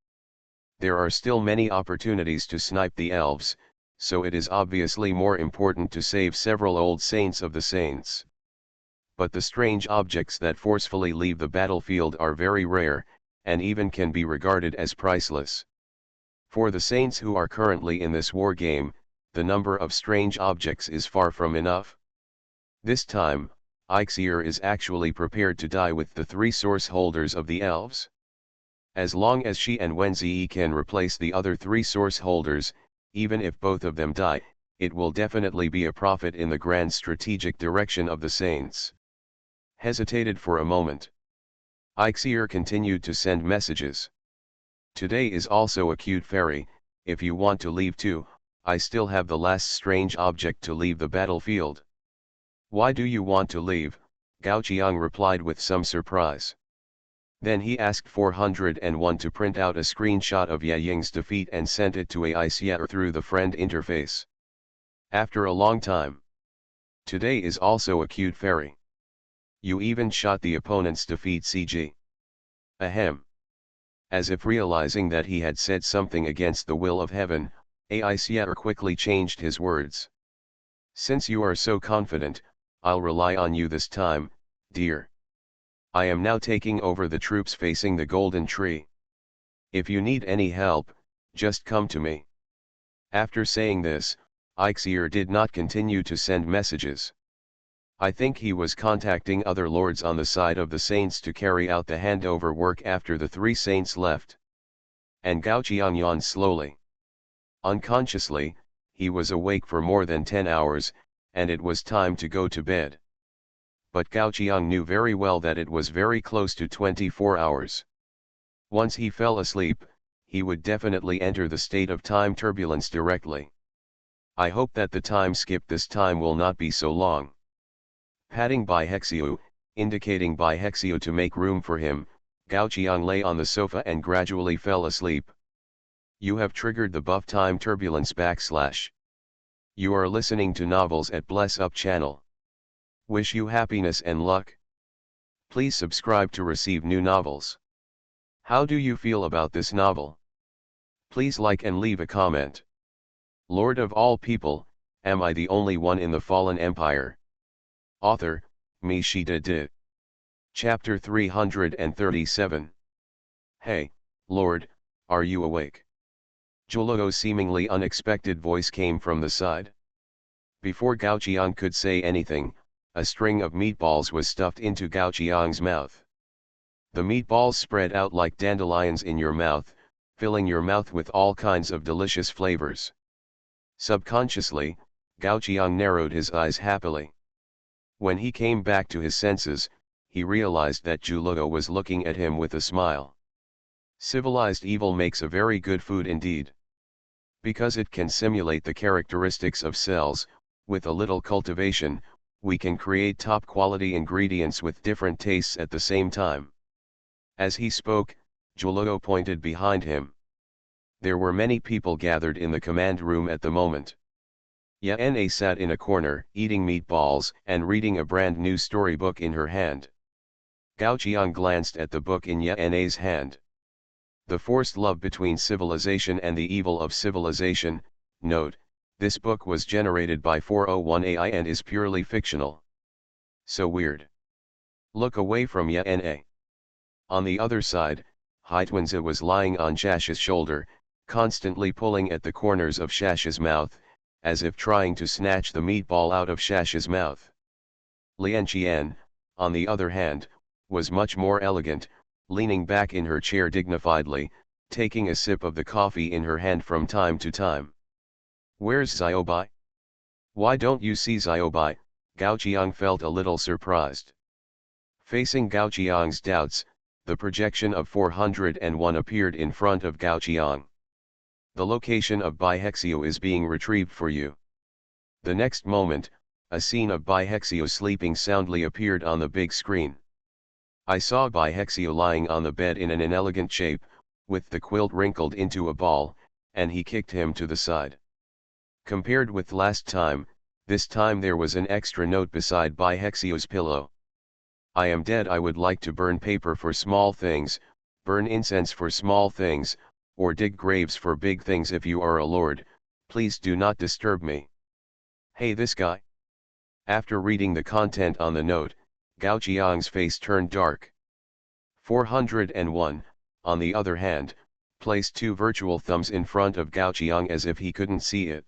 There are still many opportunities to snipe the elves, so it is obviously more important to save several old saints of the saints. But the strange objects that forcefully leave the battlefield are very rare, and even can be regarded as priceless. For the saints who are currently in this war game, the number of strange objects is far from enough. This time, Aiciator is actually prepared to die with the 3 source holders of the elves. As long as she and Wenzi can replace the other 3 source holders, even if both of them die, it will definitely be a profit in the grand strategic direction of the saints. Hesitated for a moment. Aiciator continued to send messages. Today is also a cute fairy, if you want to leave too, I still have the last strange object to leave the battlefield. Why do you want to leave? Gao Qiang replied with some surprise. Then he asked 401 to print out a screenshot of Ye Ying's defeat and sent it to Aiciator through the friend interface. After a long time. Today is also a cute fairy. You even shot the opponent's defeat CG. Ahem. As if realizing that he had said something against the will of heaven, Aiciator quickly changed his words. Since you are so confident, I'll rely on you this time, dear. I am now taking over the troops facing the golden tree. If you need any help, just come to me. After saying this, Aiciator did not continue to send messages. I think he was contacting other lords on the side of the saints to carry out the handover work after the 3 saints left. And Gao Qiang yawned slowly. Unconsciously, he was awake for more than 10 hours, and it was time to go to bed. But Gao Qiang knew very well that it was very close to 24 hours. Once he fell asleep, he would definitely enter the state of time turbulence directly. I hope that the time skip this time will not be so long. Patting Bai Hexiu, indicating Bai Hexiu to make room for him, Gao Qiang lay on the sofa and gradually fell asleep. You have triggered the buff time turbulence /. You are listening to novels at Bless Up channel. Wish you happiness and luck. Please subscribe to receive new novels. How do you feel about this novel? Please like and leave a comment. Lord of all people, am I the only one in the fallen empire? Author, Mi Shida Di. Chapter 337. Hey, Lord, are you awake? Zhulogo's seemingly unexpected voice came from the side. Before Gao Qiang could say anything, a string of meatballs was stuffed into Gao Qiang's mouth. The meatballs spread out like dandelions in your mouth, filling your mouth with all kinds of delicious flavors. Subconsciously, Gao Qiang narrowed his eyes happily. When he came back to his senses, he realized that Zhulogo was looking at him with a smile. Civilized evil makes a very good food indeed. Because it can simulate the characteristics of cells, with a little cultivation, we can create top quality ingredients with different tastes at the same time. As he spoke, Zhulogo pointed behind him. There were many people gathered in the command room at the moment. Yana sat in a corner, eating meatballs and reading a brand new storybook in her hand. Gao Qiang glanced at the book in Yana's hand. The Forced Love Between Civilization and the Evil of Civilization. Note, this book was generated by 401 AI and is purely fictional. So weird. Look away from Yana. On the other side, Haitwenza was lying on Shash's shoulder, constantly pulling at the corners of Shash's mouth, as if trying to snatch the meatball out of Shash's mouth. Lian Qian, on the other hand, was much more elegant, leaning back in her chair dignifiedly, taking a sip of the coffee in her hand from time to time. Where's Xiaobai? Why don't you see Xiaobai? Gao Qiang felt a little surprised. Facing Gao Qiang's doubts, the projection of 401 appeared in front of Gao Qiang. The location of Baihexio is being retrieved for you. The next moment, a scene of Baihexio sleeping soundly appeared on the big screen. I saw Baihexio lying on the bed in an inelegant shape, with the quilt wrinkled into a ball, and he kicked him to the side. Compared with last time, this time there was an extra note beside Baihexio's pillow. I am dead. I would like to burn paper for small things, burn incense for small things, or dig graves for big things. If you are a lord, please do not disturb me. Hey, this guy. After reading the content on the note, Gao Qiang's face turned dark. 401, on the other hand, placed two virtual thumbs in front of Gao Qiang as if he couldn't see it.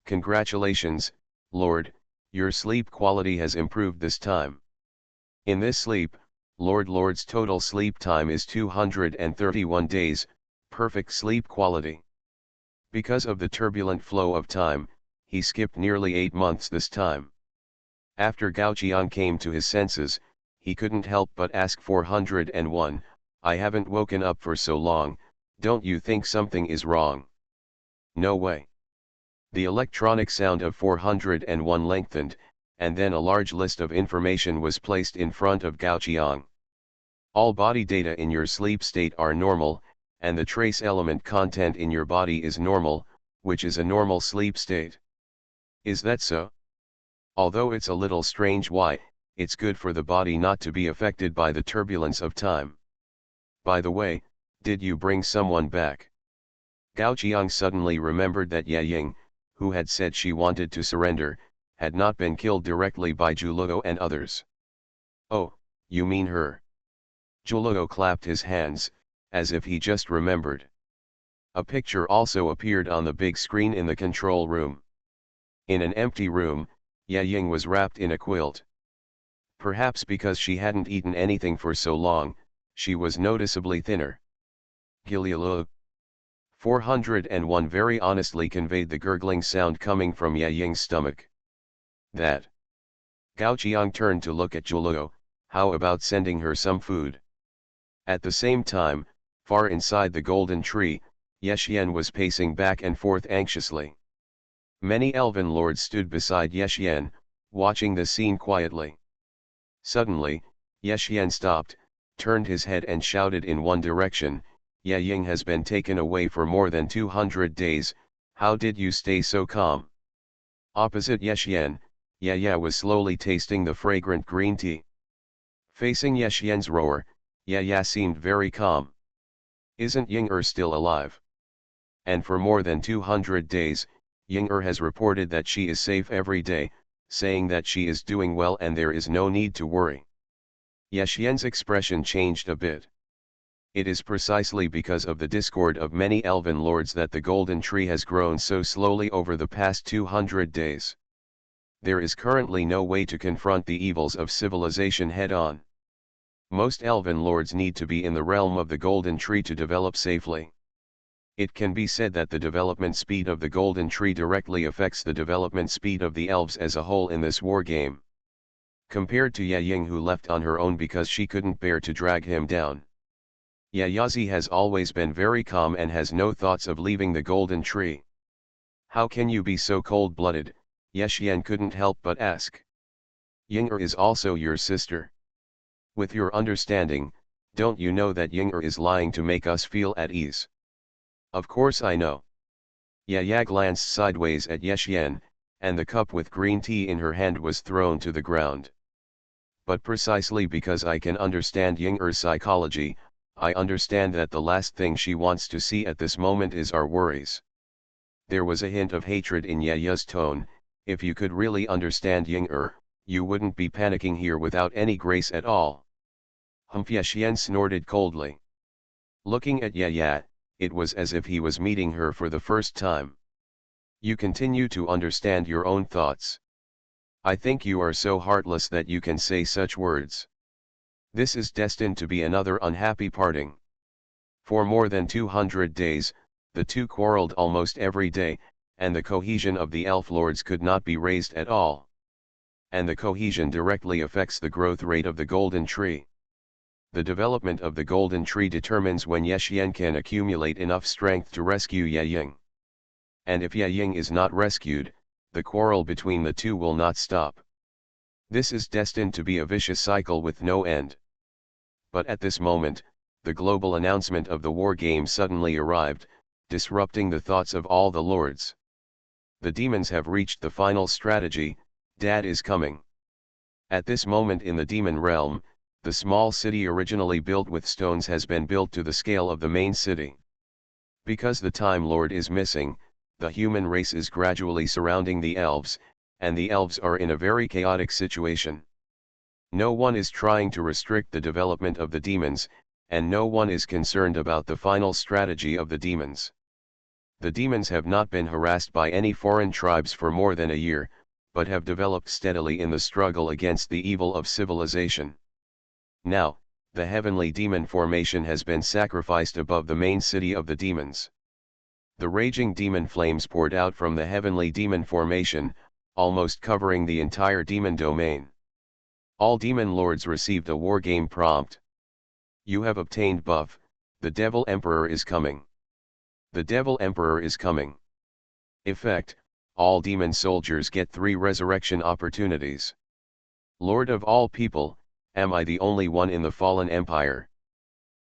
Congratulations, Lord, your sleep quality has improved this time. In this sleep, Lord's total sleep time is 231 days, perfect sleep quality. Because of the turbulent flow of time, he skipped nearly 8 months this time. After Gao Qiang came to his senses, he couldn't help but ask 401, I haven't woken up for so long, don't you think something is wrong? No way. The electronic sound of 401 lengthened, and then a large list of information was placed in front of Gao Qiang. All body data in your sleep state are normal, and the trace element content in your body is normal, which is a normal sleep state. Is that so? Although it's a little strange why, it's good for the body not to be affected by the turbulence of time. By the way, did you bring someone back? Gao Qiang suddenly remembered that Ye Ying, who had said she wanted to surrender, had not been killed directly by Zhulogo and others. Oh, you mean her? Zhulogo clapped his hands, as if he just remembered. A picture also appeared on the big screen in the control room. In an empty room, Ye Ying was wrapped in a quilt. Perhaps because she hadn't eaten anything for so long, she was noticeably thinner. Gilialo. 401 very honestly conveyed the gurgling sound coming from Ye Ying's stomach. That. Gao Qiang turned to look at Zhulogo, how about sending her some food? At the same time, far inside the golden tree, Ye Xian was pacing back and forth anxiously. Many elven lords stood beside Ye Xian, watching the scene quietly. Suddenly, Ye Xian stopped, turned his head and shouted in one direction, Ye Ying has been taken away for more than 200 days, how did you stay so calm? Opposite Ye Xian, Ye was slowly tasting the fragrant green tea. Facing Ye Xian's roar, Ye seemed very calm. Isn't Ying still alive? And for more than 200 days, Ying has reported that she is safe every day, saying that she is doing well and there is no need to worry. Ye Xian's expression changed a bit. It is precisely because of the discord of many elven lords that the golden tree has grown so slowly over the past 200 days. There is currently no way to confront the evils of civilization head-on. Most elven lords need to be in the realm of the golden tree to develop safely. It can be said that the development speed of the golden tree directly affects the development speed of the elves as a whole in this war game. Compared to Ying, who left on her own because she couldn't bear to drag him down, Yazi has always been very calm and has no thoughts of leaving the golden tree. How can you be so cold-blooded? Yeshian couldn't help but ask. Yinger is also your sister. With your understanding, don't you know that Yinger is lying to make us feel at ease? Of course I know. Yaya glanced sideways at Yeshian, and the cup with green tea in her hand was thrown to the ground. But precisely because I can understand Yinger's psychology, I understand that the last thing she wants to see at this moment is our worries. There was a hint of hatred in Yaya's tone. If you could really understand Yinger, you wouldn't be panicking here without any grace at all. Humph! Yeshian snorted coldly. Looking at Yaya, it was as if he was meeting her for the first time. You continue to understand your own thoughts. I think you are so heartless that you can say such words. This is destined to be another unhappy parting. For more than 200 days, the two quarreled almost every day, and the cohesion of the elf lords could not be raised at all. And the cohesion directly affects the growth rate of the golden tree. The development of the golden tree determines when Yeshian can accumulate enough strength to rescue Ying. And if Ying is not rescued, the quarrel between the two will not stop. This is destined to be a vicious cycle with no end. But at this moment, the global announcement of the war game suddenly arrived, disrupting the thoughts of all the lords. The demons have reached the final strategy. Dad is coming. At this moment in the demon realm, the small city originally built with stones has been built to the scale of the main city. Because the Time Lord is missing, the human race is gradually surrounding the elves, and the elves are in a very chaotic situation. No one is trying to restrict the development of the demons, and no one is concerned about the final strategy of the demons. The demons have not been harassed by any foreign tribes for more than a year, but have developed steadily in the struggle against the evil of civilization. Now, the heavenly demon formation has been sacrificed above the main city of the demons. The raging demon flames poured out from the heavenly demon formation, almost covering the entire demon domain. All demon lords received a wargame prompt. You have obtained buff. The Devil Emperor is coming. The Devil Emperor is coming. Effect: all demon soldiers get 3 resurrection opportunities. Lord of all people, am I the only one in the fallen empire?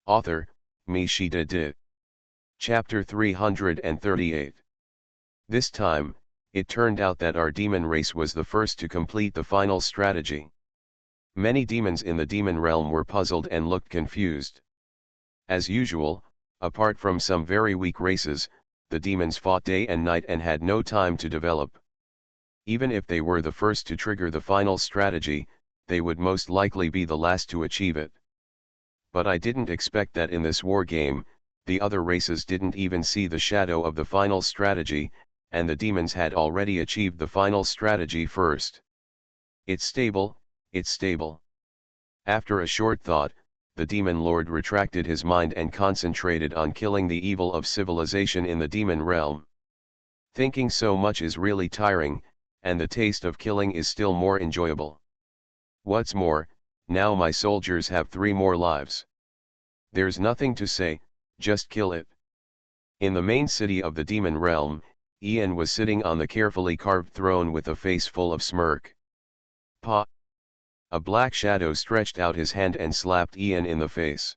Author: Mishida Did. Chapter 338. This time, it turned out that our demon race was the first to complete the final strategy. Many demons in the demon realm were puzzled and looked confused. As usual, apart from some very weak races, the demons fought day and night and had no time to develop. Even if they were the first to trigger the final strategy, they would most likely be the last to achieve it. But I didn't expect that in this war game, the other races didn't even see the shadow of the final strategy, and the demons had already achieved the final strategy first. It's stable, it's stable. After a short thought, the demon lord retracted his mind and concentrated on killing the evil of civilization in the demon realm. Thinking so much is really tiring, and the taste of killing is still more enjoyable. What's more, now my soldiers have 3 more lives. There's nothing to say, just kill it. In the main city of the demon realm, Ian was sitting on the carefully carved throne with a face full of smirk. Pa! A black shadow stretched out his hand and slapped Ian in the face.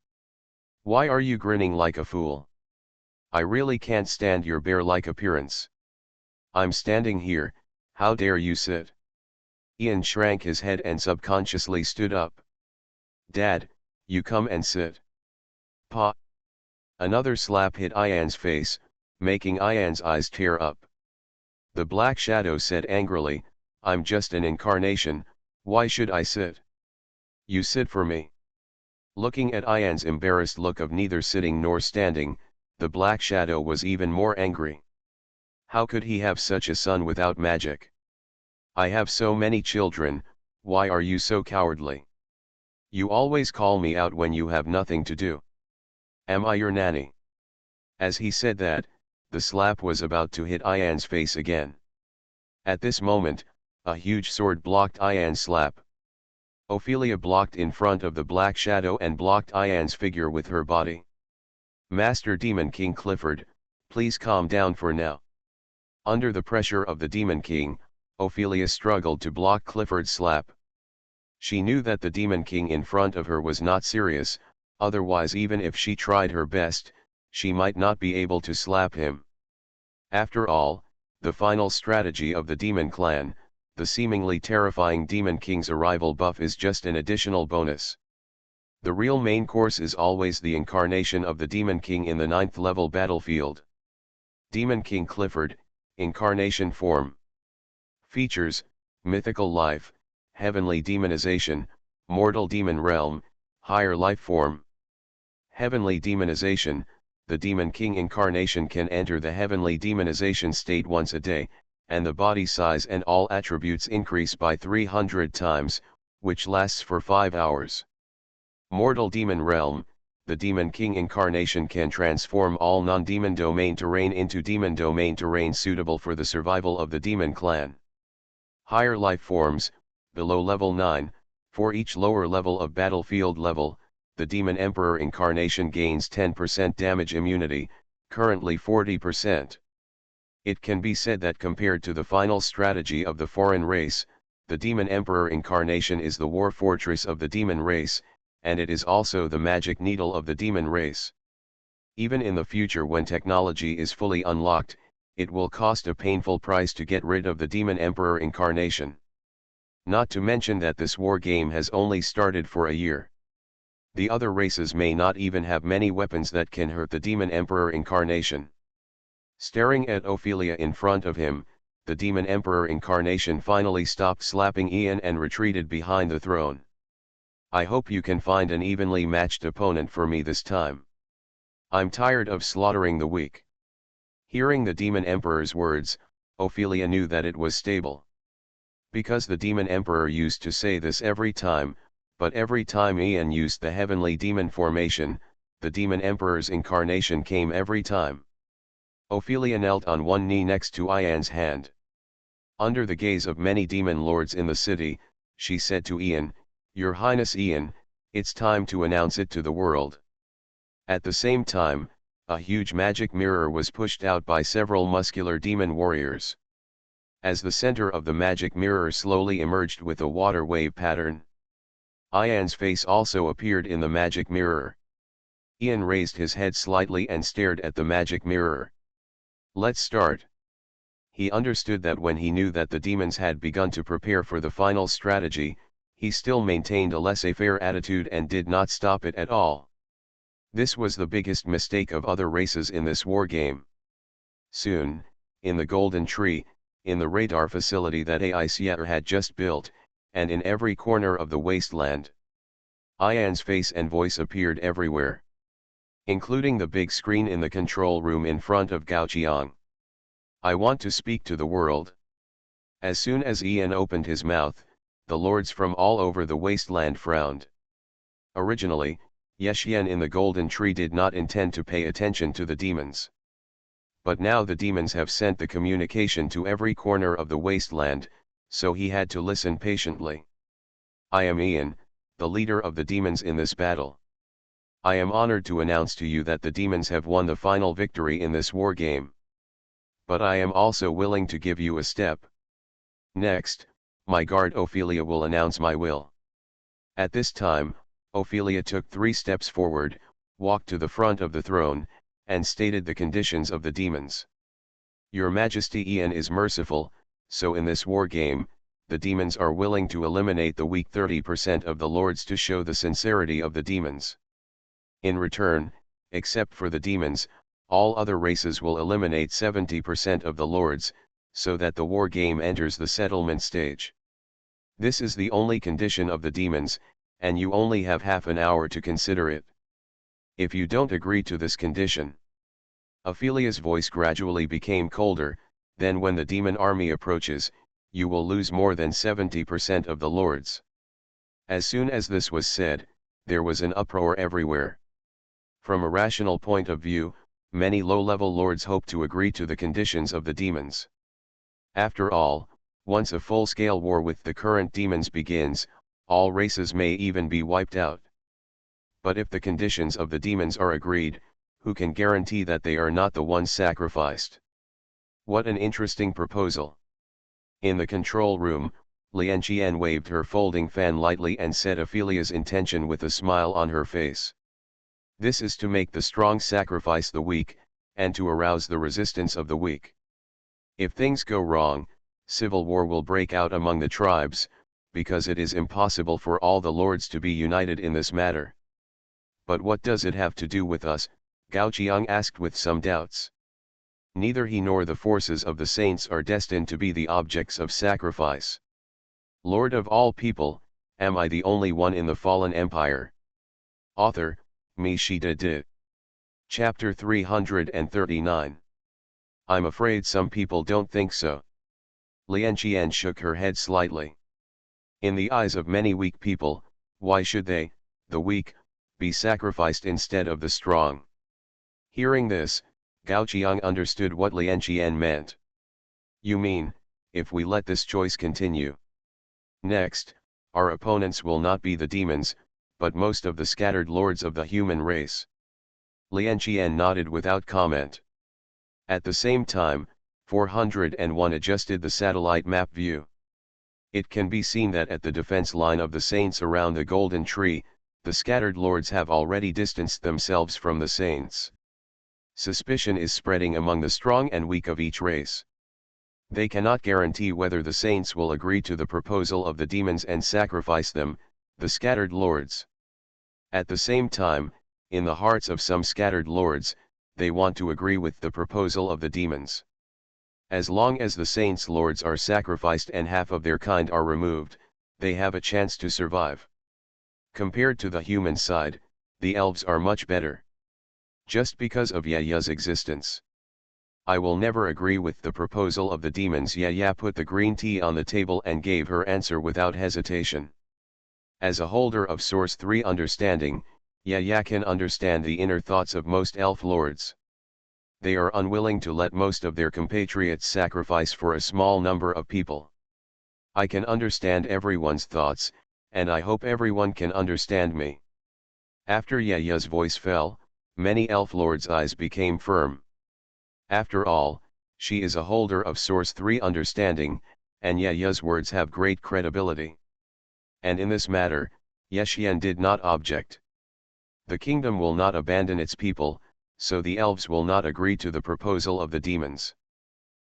Why are you grinning like a fool? I really can't stand your bear-like appearance. I'm standing here, how dare you sit? Ian shrank his head and subconsciously stood up. Dad, you come and sit. Pa! Another slap hit Ian's face, making Ian's eyes tear up. The black shadow said angrily, I'm just an incarnation, why should I sit? You sit for me. Looking at Ian's embarrassed look of neither sitting nor standing, the Black Shadow was even more angry. How could he have such a son without magic? I have so many children, why are you so cowardly? You always call me out when you have nothing to do. Am I your nanny? As he said that, the slap was about to hit Ian's face again. At this moment, a huge sword blocked Ian's slap. Ophelia blocked in front of the Black Shadow and blocked Ian's figure with her body. Master Demon King Clifford, please calm down for now. Under the pressure of the Demon King, Ophelia struggled to block Clifford's slap. She knew that the Demon King in front of her was not serious, otherwise even if she tried her best, she might not be able to slap him. After all, the final strategy of the Demon Clan, the seemingly terrifying Demon King's arrival buff, is just an additional bonus. The real main course is always the incarnation of the Demon King in the 9th level battlefield. Demon King Clifford, Incarnation Form. Features: Mythical Life, Heavenly Demonization, Mortal Demon Realm, Higher Life Form. Heavenly Demonization: the Demon King incarnation can enter the Heavenly Demonization state once a day, and the body size and all attributes increase by 300 times, which lasts for 5 hours. Mortal Demon Realm: the Demon King incarnation can transform all non-demon domain terrain into demon domain terrain suitable for the survival of the Demon Clan. Higher Life Forms: below level 9, for each lower level of battlefield level, the Demon Emperor incarnation gains 10% damage immunity, currently 40%. It can be said that compared to the final strategy of the foreign race, the Demon Emperor incarnation is the war fortress of the demon race, and it is also the magic needle of the demon race. Even in the future, when technology is fully unlocked, it will cost a painful price to get rid of the Demon Emperor incarnation. Not to mention that this war game has only started for a year. The other races may not even have many weapons that can hurt the Demon Emperor incarnation. Staring at Ophelia in front of him, the Demon Emperor incarnation finally stopped slapping Ian and retreated behind the throne. I hope you can find an evenly matched opponent for me this time. I'm tired of slaughtering the weak. Hearing the Demon Emperor's words, Ophelia knew that it was stable. Because the Demon Emperor used to say this every time, but every time Ian used the Heavenly Demon formation, the Demon Emperor's incarnation came every time. Ophelia knelt on one knee next to Ian's hand. Under the gaze of many demon lords in the city, she said to Ian, "Your Highness Ian, it's time to announce it to the world." At the same time, a huge magic mirror was pushed out by several muscular demon warriors. As the center of the magic mirror slowly emerged with a water wave pattern, Ian's face also appeared in the magic mirror. Ian raised his head slightly and stared at the magic mirror. "Let's start." He understood that when he knew that the demons had begun to prepare for the final strategy, he still maintained a laissez-faire attitude and did not stop it at all. This was the biggest mistake of other races in this war game. Soon, in the Golden Tree, in the radar facility that Aesir had just built, and in every corner of the wasteland, Ian's face and voice appeared everywhere, including the big screen in the control room in front of Gaoqiang. "I want to speak to the world." As soon as Ian opened his mouth, the lords from all over the wasteland frowned. Originally, Yeshian in the Golden Tree did not intend to pay attention to the demons. But now the demons have sent the communication to every corner of the wasteland, so he had to listen patiently. "I am Ian, the leader of the demons in this battle. I am honored to announce to you that the demons have won the final victory in this war game. But I am also willing to give you a step. Next, my guard Ophelia will announce my will." At this time, Ophelia took 3 steps forward, walked to the front of the throne, and stated the conditions of the demons. "Your Majesty, Ian is merciful, so in this war game, the demons are willing to eliminate the weak 30% of the lords to show the sincerity of the demons. In return, except for the demons, all other races will eliminate 70% of the lords, so that the war game enters the settlement stage. This is the only condition of the demons, and you only have half an hour to consider it. If you don't agree to this condition. Ophelia's voice gradually became colder. Then when the demon army approaches, you will lose more than 70% of the lords. As soon as this was said, there was an uproar everywhere. From a rational point of view, many low-level lords hope to agree to the conditions of the demons. After all, once a full-scale war with the current demons begins, all races may even be wiped out. But if the conditions of the demons are agreed, who can guarantee that they are not the ones sacrificed? What an interesting proposal. In the control room, Lian Qian waved her folding fan lightly and said Ophelia's intention with a smile on her face. This is to make the strong sacrifice the weak, and to arouse the resistance of the weak. If things go wrong, civil war will break out among the tribes, because it is impossible for all the lords to be united in this matter. But what does it have to do with us? Gao Qiang asked with some doubts. Neither he nor the forces of the saints are destined to be the objects of sacrifice. Lord of all people, am I the only one in the fallen empire? Author, Mi Shida Di. Chapter 339. I'm afraid some people don't think so. Lian Qian shook her head slightly. In the eyes of many weak people, why should they, the weak, be sacrificed instead of the strong? Hearing this, Gao Qiang understood what Lian Qian meant. You mean, if we let this choice continue? Next, our opponents will not be the demons, but most of the scattered lords of the human race. Lian Qian nodded without comment. At the same time, 401 adjusted the satellite map view. It can be seen that at the defense line of the saints around the golden tree, the scattered lords have already distanced themselves from the saints. Suspicion is spreading among the strong and weak of each race. They cannot guarantee whether the saints will agree to the proposal of the demons and sacrifice them, the scattered lords. At the same time, in the hearts of some scattered lords, they want to agree with the proposal of the demons. As long as the saints' lords are sacrificed and half of their kind are removed, they have a chance to survive. Compared to the human side, the elves are much better. Just because of Yaya's existence. I will never agree with the proposal of the demons. Yaya put the green tea on the table and gave her answer without hesitation. As a holder of Source 3 understanding, Yaya can understand the inner thoughts of most elf lords. They are unwilling to let most of their compatriots sacrifice for a small number of people. I can understand everyone's thoughts, and I hope everyone can understand me. After Yaya's voice fell, many elf lords' eyes became firm. After all, she is a holder of Source 3 understanding, and Yaya's words have great credibility. And in this matter, Yexian did not object. The kingdom will not abandon its people, so the elves will not agree to the proposal of the demons.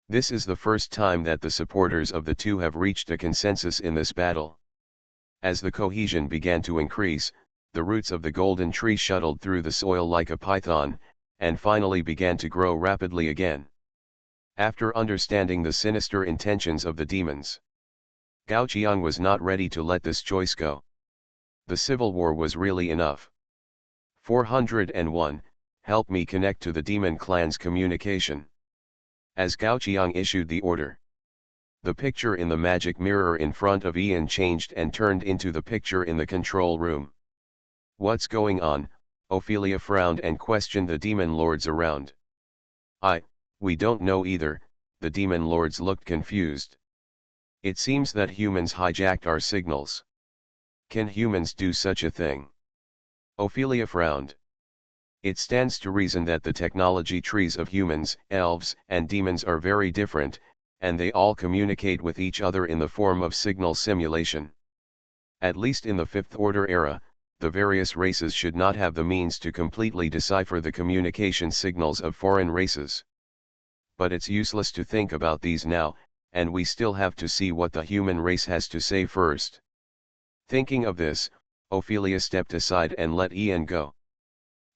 This is the first time that the supporters of the two have reached a consensus in this battle. As the cohesion began to increase, the roots of the golden tree shuttled through the soil like a python, and finally began to grow rapidly again. After understanding the sinister intentions of the demons, Gao Qiang was not ready to let this choice go. The civil war was really enough. 401, help me connect to the demon clan's communication. As Gao Qiang issued the order, the picture in the magic mirror in front of Ian changed and turned into the picture in the control room. What's going on? Ophelia frowned and questioned the demon lords around. We don't know either, the demon lords looked confused. It seems that humans hijacked our signals. Can humans do such a thing? Ophelia frowned. It stands to reason that the technology trees of humans, elves, and demons are very different, and they all communicate with each other in the form of signal simulation. At least in the Fifth Order era, the various races should not have the means to completely decipher the communication signals of foreign races. But it's useless to think about these now, and we still have to see what the human race has to say first. Thinking of this, Ophelia stepped aside and let Ian go.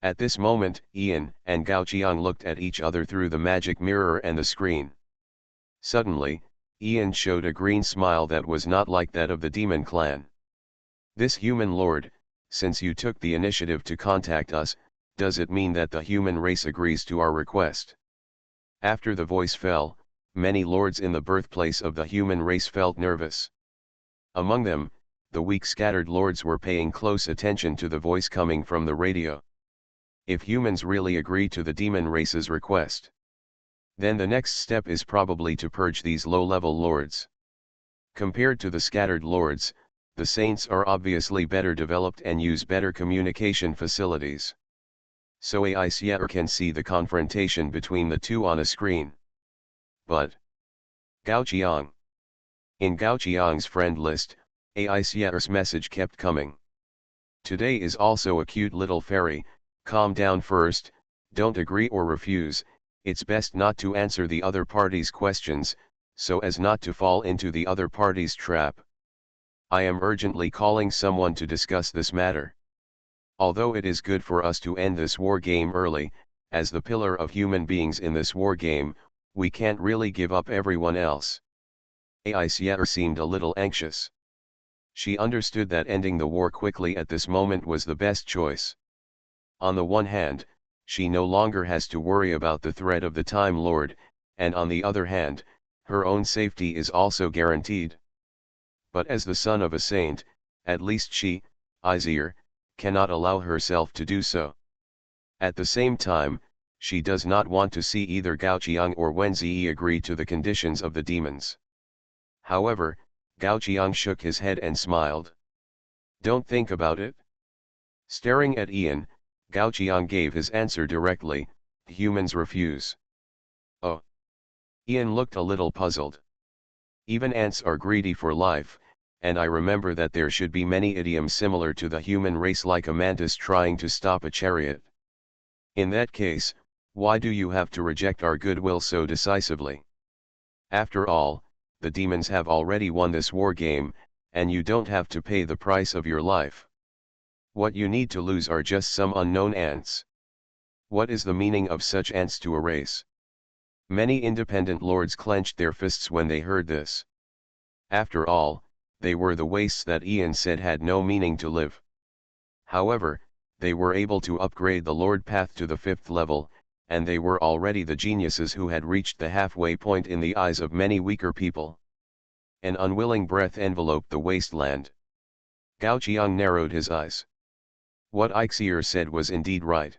At this moment, Ian and Gao Qiang looked at each other through the magic mirror and the screen. Suddenly, Ian showed a green smile that was not like that of the demon clan. This human lord, since you took the initiative to contact us, does it mean that the human race agrees to our request? After the voice fell, many lords in the birthplace of the human race felt nervous. Among them, the weak scattered lords were paying close attention to the voice coming from the radio. If humans really agree to the demon race's request, then the next step is probably to purge these low-level lords. Compared to the scattered lords, the saints are obviously better developed and use better communication facilities. So Aisyer can see the confrontation between the two on a screen. But Gao Qiang. In Gao Qiang's friend list, Aisyer's message kept coming. Today is also a cute little fairy, calm down first, don't agree or refuse, it's best not to answer the other party's questions, so as not to fall into the other party's trap. I am urgently calling someone to discuss this matter. Although it is good for us to end this war game early, as the pillar of human beings in this war game, we can't really give up everyone else. Aisyer seemed a little anxious. She understood that ending the war quickly at this moment was the best choice. On the one hand, she no longer has to worry about the threat of the Time Lord, and on the other hand, her own safety is also guaranteed. But as the son of a saint, at least she, Aisyer, cannot allow herself to do so. At the same time, she does not want to see either Gao Qiang or Wen Ziyi agree to the conditions of the demons. However, Gao Qiang shook his head and smiled. Don't think about it. Staring at Ian, Gao Qiang gave his answer directly, humans refuse. Oh. Ian looked a little puzzled. Even ants are greedy for life, and I remember that there should be many idioms similar to the human race, like a mantis trying to stop a chariot. In that case, why do you have to reject our goodwill so decisively? After all, the demons have already won this war game, and you don't have to pay the price of your life. What you need to lose are just some unknown ants. What is the meaning of such ants to a race? Many independent lords clenched their fists when they heard this. After all, they were the wastes that Ian said had no meaning to live. However, they were able to upgrade the Lord path to the 5th level, and they were already the geniuses who had reached the halfway point in the eyes of many weaker people. An unwilling breath enveloped the wasteland. Gao Qiang narrowed his eyes. What Aisyer said was indeed right.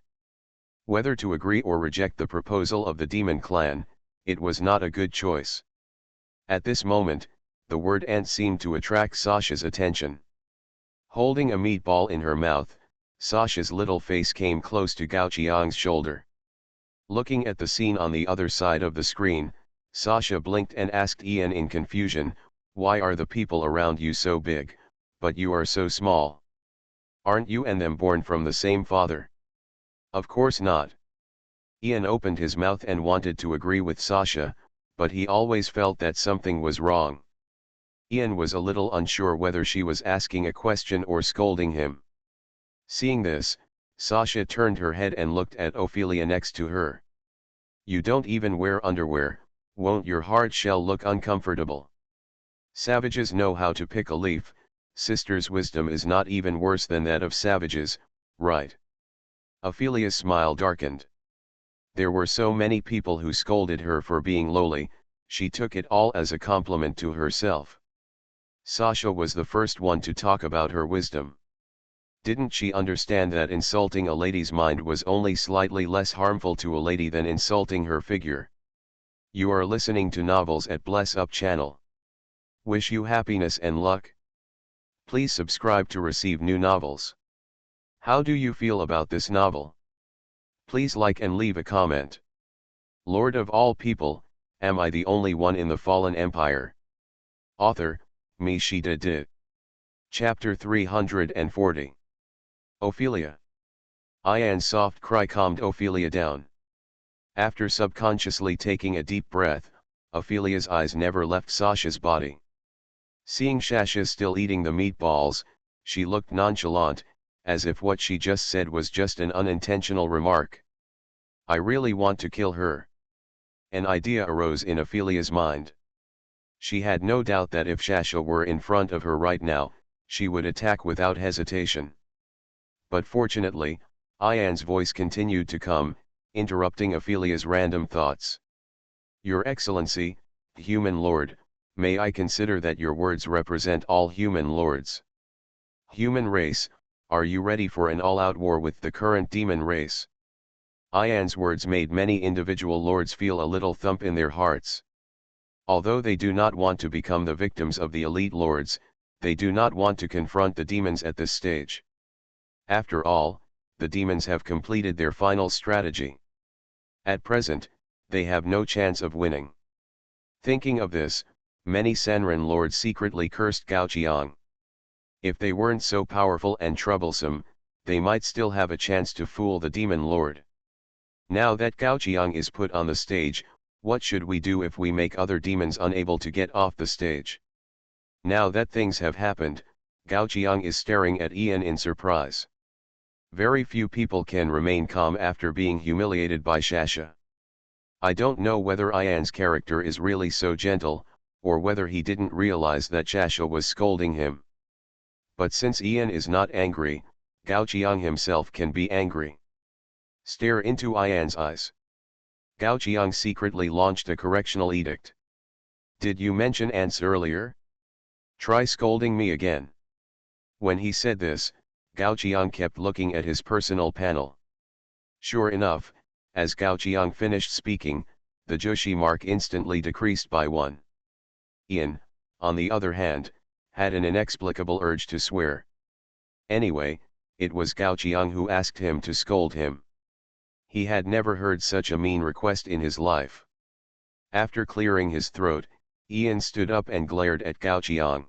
Whether to agree or reject the proposal of the demon clan, it was not a good choice. At this moment, the word ant seemed to attract Sasha's attention. Holding a meatball in her mouth, Sasha's little face came close to Gao Qiang's shoulder. Looking at the scene on the other side of the screen, Sasha blinked and asked Ian in confusion, why are the people around you so big, but you are so small? Aren't you and them born from the same father? Of course not. Ian opened his mouth and wanted to agree with Sasha, but he always felt that something was wrong. Ian was a little unsure whether she was asking a question or scolding him. Seeing this, Sasha turned her head and looked at Ophelia next to her. You don't even wear underwear, won't your hard shell look uncomfortable? Savages know how to pick a leaf, sister's wisdom is not even worse than that of savages, right? Ophelia's smile darkened. There were so many people who scolded her for being lowly, she took it all as a compliment to herself. Sasha was the first one to talk about her wisdom. Didn't she understand that insulting a lady's mind was only slightly less harmful to a lady than insulting her figure? You are listening to Novels at Bless Up channel. Wish you happiness and luck. Please subscribe to receive new novels. How do you feel about this novel? Please like and leave a comment. Lord of all people, am I the only one in the fallen empire? Author, Me She Did. Chapter 340. Ophelia. Ian's soft cry calmed Ophelia down. After subconsciously taking a deep breath, Ophelia's eyes never left Sasha's body. Seeing Sasha still eating the meatballs, she looked nonchalant, as if what she just said was just an unintentional remark. I really want to kill her. An idea arose in Ophelia's mind. She had no doubt that if Sasha were in front of her right now, she would attack without hesitation. But fortunately, Ian's voice continued to come, interrupting Ophelia's random thoughts. Your Excellency, human lord, may I consider that your words represent all human lords? Human race, are you ready for an all-out war with the current demon race? Ian's words made many individual lords feel a little thump in their hearts. Although they do not want to become the victims of the elite lords, they do not want to confront the demons at this stage. After all, the demons have completed their final strategy. At present, they have no chance of winning. Thinking of this, many Sanren lords secretly cursed Gao Qiang. If they weren't so powerful and troublesome, they might still have a chance to fool the demon lord. Now that Gao Qiang is put on the stage, what should we do if we make other demons unable to get off the stage? Now that things have happened, Gao Qiang is staring at Ian in surprise. Very few people can remain calm after being humiliated by Shasha. I don't know whether Ian's character is really so gentle, or whether he didn't realize that Shasha was scolding him. But since Ian is not angry, Gao Qiang himself can be angry. Stare into Ian's eyes. Gao Qiang secretly launched a correctional edict. Did you mention ants earlier? Try scolding me again. When he said this, Gao Qiang kept looking at his personal panel. Sure enough, as Gao Qiang finished speaking, the Joshi mark instantly decreased by 1. Ian, on the other hand, had an inexplicable urge to swear. Anyway, it was Gao Qiang who asked him to scold him. He had never heard such a mean request in his life. After clearing his throat, Ian stood up and glared at Gao Qiang.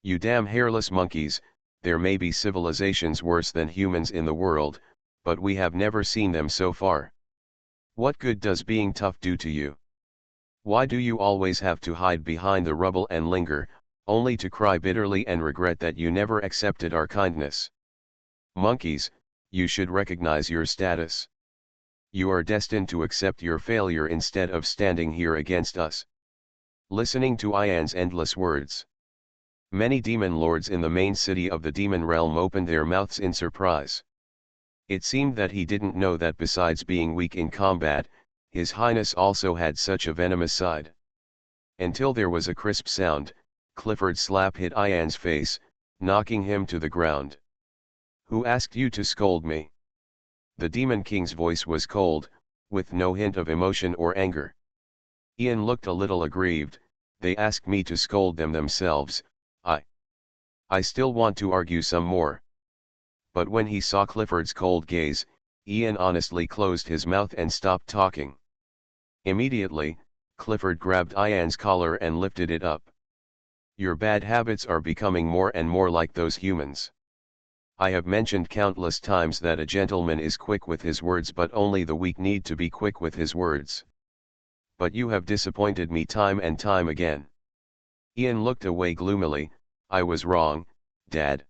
You damn hairless monkeys, there may be civilizations worse than humans in the world, but we have never seen them so far. What good does being tough do to you? Why do you always have to hide behind the rubble and linger, only to cry bitterly and regret that you never accepted our kindness? Monkeys, you should recognize your status. You are destined to accept your failure instead of standing here against us. Listening to Ian's endless words, many demon lords in the main city of the demon realm opened their mouths in surprise. It seemed that he didn't know that besides being weak in combat, His Highness also had such a venomous side. Until there was a crisp sound, Clifford's slap hit Ian's face, knocking him to the ground. Who asked you to scold me? The Demon King's voice was cold, with no hint of emotion or anger. Ian looked a little aggrieved. They asked me to scold them themselves. I still want to argue some more. But when he saw Clifford's cold gaze, Ian honestly closed his mouth and stopped talking. Immediately, Clifford grabbed Ian's collar and lifted it up. Your bad habits are becoming more and more like those humans. I have mentioned countless times that a gentleman is quick with his words, but only the weak need to be quick with his words. But you have disappointed me time and time again. Ian looked away gloomily. I was wrong, Dad.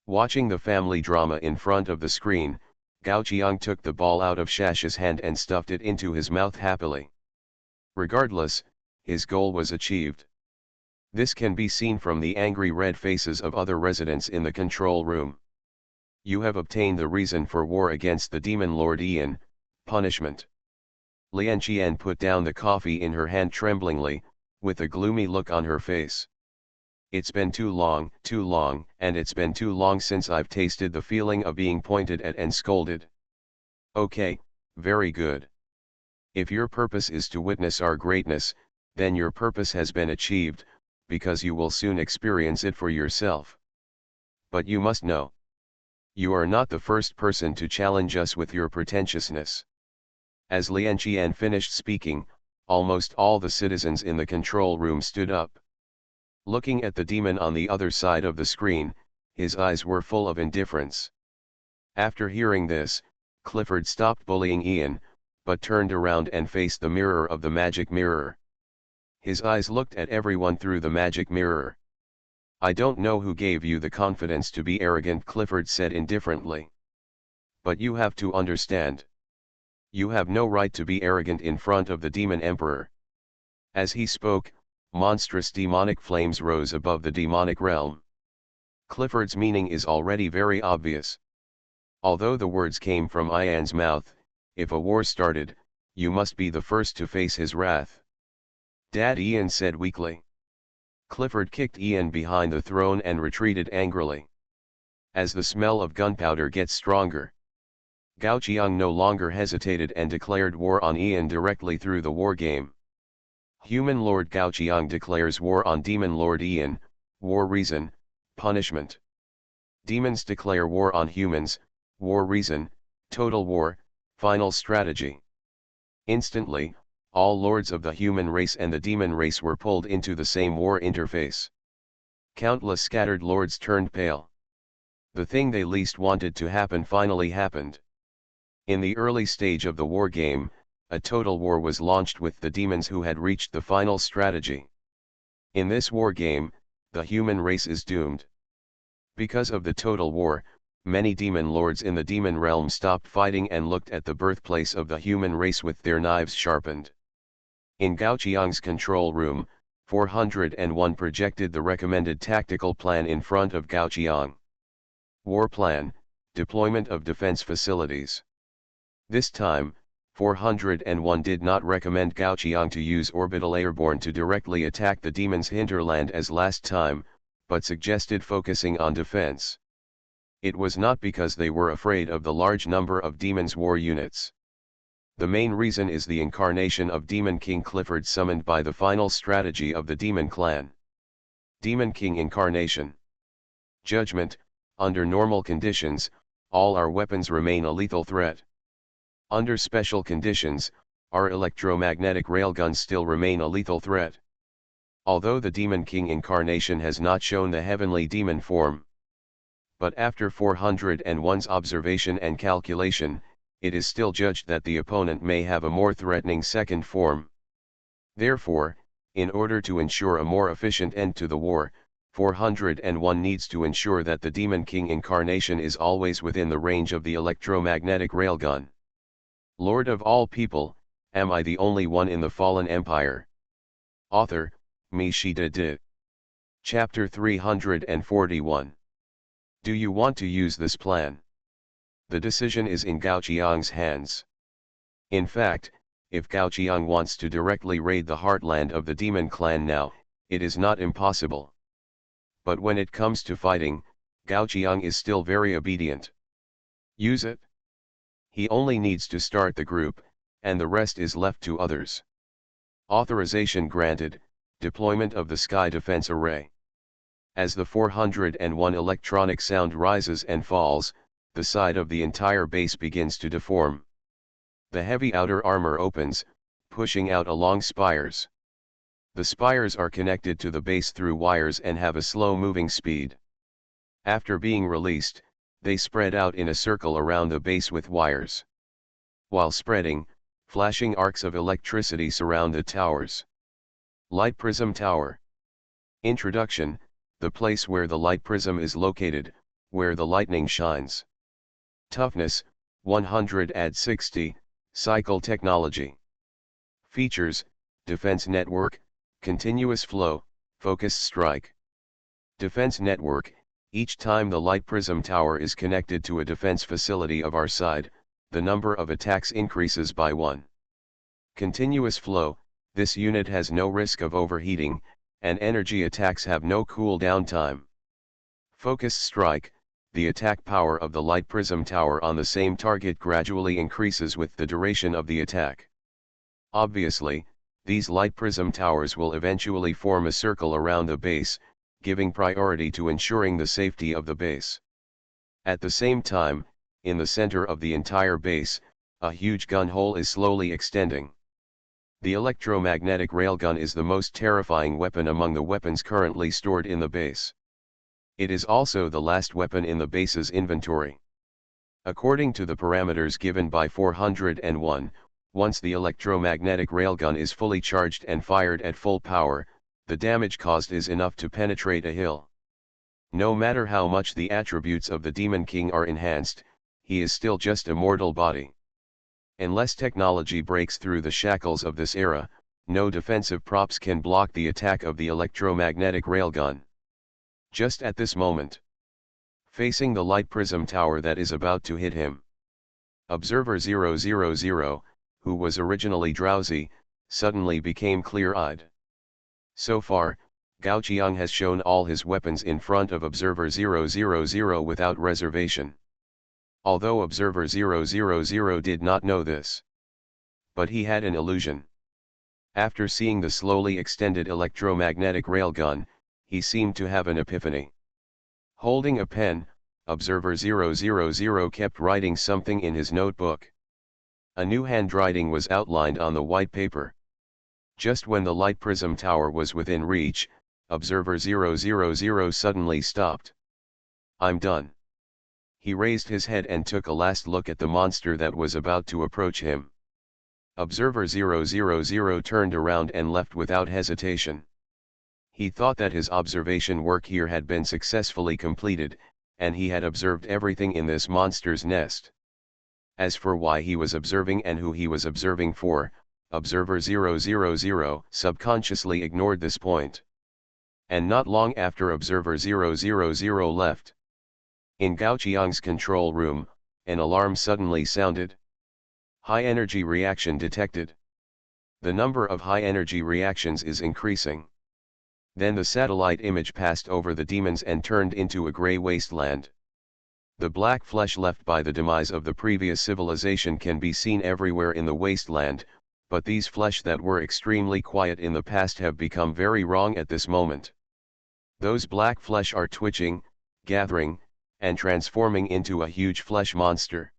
Watching the family drama in front of the screen, Gao Qiang took the ball out of Shasha's hand and stuffed it into his mouth happily. Regardless, his goal was achieved. This can be seen from the angry red faces of other residents in the control room. You have obtained the reason for war against the demon lord Ian, punishment. Lian Qian put down the coffee in her hand tremblingly, with a gloomy look on her face. It's been too long, and it's been too long since I've tasted the feeling of being pointed at and scolded. Okay, very good. If your purpose is to witness our greatness, then your purpose has been achieved, because you will soon experience it for yourself. But you must know, you are not the first person to challenge us with your pretentiousness. As Lian Qian finished speaking, almost all the citizens in the control room stood up. Looking at the demon on the other side of the screen, his eyes were full of indifference. After hearing this, Clifford stopped bullying Ian, but turned around and faced the mirror of the magic mirror. His eyes looked at everyone through the magic mirror. I don't know who gave you the confidence to be arrogant, Clifford said indifferently. But you have to understand. You have no right to be arrogant in front of the demon emperor. As he spoke, monstrous demonic flames rose above the demonic realm. Clifford's meaning is already very obvious. Although the words came from Ian's mouth, if a war started, you must be the first to face his wrath. Dad, Ian said weakly. Clifford kicked Ian behind the throne and retreated angrily. As the smell of gunpowder gets stronger, Gao Qiang no longer hesitated and declared war on Ian directly through the war game. Human Lord Gao Qiang declares war on Demon Lord Ian, war reason, punishment. Demons declare war on humans, war reason, total war, final strategy. Instantly, all lords of the human race and the demon race were pulled into the same war interface. Countless scattered lords turned pale. The thing they least wanted to happen finally happened. In the early stage of the war game, a total war was launched with the demons who had reached the final strategy. In this war game, the human race is doomed. Because of the total war, many demon lords in the demon realm stopped fighting and looked at the birthplace of the human race with their knives sharpened. In Gao Qiang's control room, 401 projected the recommended tactical plan in front of Gao Qiang. War plan, deployment of defense facilities. This time, 401 did not recommend Gao Qiang to use orbital airborne to directly attack the demon's hinterland as last time, but suggested focusing on defense. It was not because they were afraid of the large number of demons' war units. The main reason is the incarnation of Demon King Clifford summoned by the final strategy of the Demon Clan. Demon King Incarnation. Judgment: under normal conditions, all our weapons remain a lethal threat. Under special conditions, our electromagnetic railguns still remain a lethal threat. Although the Demon King Incarnation has not shown the heavenly demon form. But after 401's observation and calculation, it is still judged that the opponent may have a more threatening second form. Therefore, in order to ensure a more efficient end to the war, 401 needs to ensure that the Demon King Incarnation is always within the range of the electromagnetic railgun. Lord of all people, am I the only one in the fallen empire? Author, Mi Shida Di. Chapter 341. Do you want to use this plan? The decision is in Gao Qiang's hands. In fact, if Gao Qiang wants to directly raid the heartland of the Demon Clan now, it is not impossible. But when it comes to fighting, Gao Qiang is still very obedient. Use it. He only needs to start the group, and the rest is left to others. Authorization granted, deployment of the Sky Defense Array. As the 401 electronic sound rises and falls, the side of the entire base begins to deform. The heavy outer armor opens, pushing out along spires. The spires are connected to the base through wires and have a slow-moving speed. After being released, they spread out in a circle around the base with wires. While spreading, flashing arcs of electricity surround the towers. Light Prism Tower. Introduction: the place where the light prism is located, where the lightning shines. Toughness: 100 × 60, cycle technology. Features: defense network, continuous flow, focused strike. Defense network: each time the light prism tower is connected to a defense facility of our side, the number of attacks increases by 1. Continuous flow: this unit has no risk of overheating, and energy attacks have no cooldown time. Focused strike: the attack power of the light prism tower on the same target gradually increases with the duration of the attack. Obviously, these light prism towers will eventually form a circle around the base, giving priority to ensuring the safety of the base. At the same time, in the center of the entire base, a huge gun hole is slowly extending. The electromagnetic railgun is the most terrifying weapon among the weapons currently stored in the base. It is also the last weapon in the base's inventory. According to the parameters given by 401, once the electromagnetic railgun is fully charged and fired at full power, the damage caused is enough to penetrate a hill. No matter how much the attributes of the Demon King are enhanced, he is still just a mortal body. Unless technology breaks through the shackles of this era, no defensive props can block the attack of the electromagnetic railgun. Just at this moment, facing the light prism tower that is about to hit him. Observer 000, who was originally drowsy, suddenly became clear-eyed. So far, Gao Qiang has shown all his weapons in front of Observer 000 without reservation. Although Observer 000 did not know this. But he had an illusion. After seeing the slowly extended electromagnetic railgun, he seemed to have an epiphany. Holding a pen, Observer 000 kept writing something in his notebook. A new handwriting was outlined on the white paper. Just when the light prism tower was within reach, Observer 000 suddenly stopped. "I'm done." He raised his head and took a last look at the monster that was about to approach him. Observer 000 turned around and left without hesitation. He thought that his observation work here had been successfully completed, and he had observed everything in this monster's nest. As for why he was observing and who he was observing for, Observer 000 subconsciously ignored this point. And not long after Observer 000 left, in Gao Qiang's control room, an alarm suddenly sounded. High energy reaction detected. The number of high energy reactions is increasing. Then the satellite image passed over the demons and turned into a gray wasteland. The black flesh left by the demise of the previous civilization can be seen everywhere in the wasteland, but these flesh that were extremely quiet in the past have become very wrong at this moment. Those black flesh are twitching, gathering, and transforming into a huge flesh monster.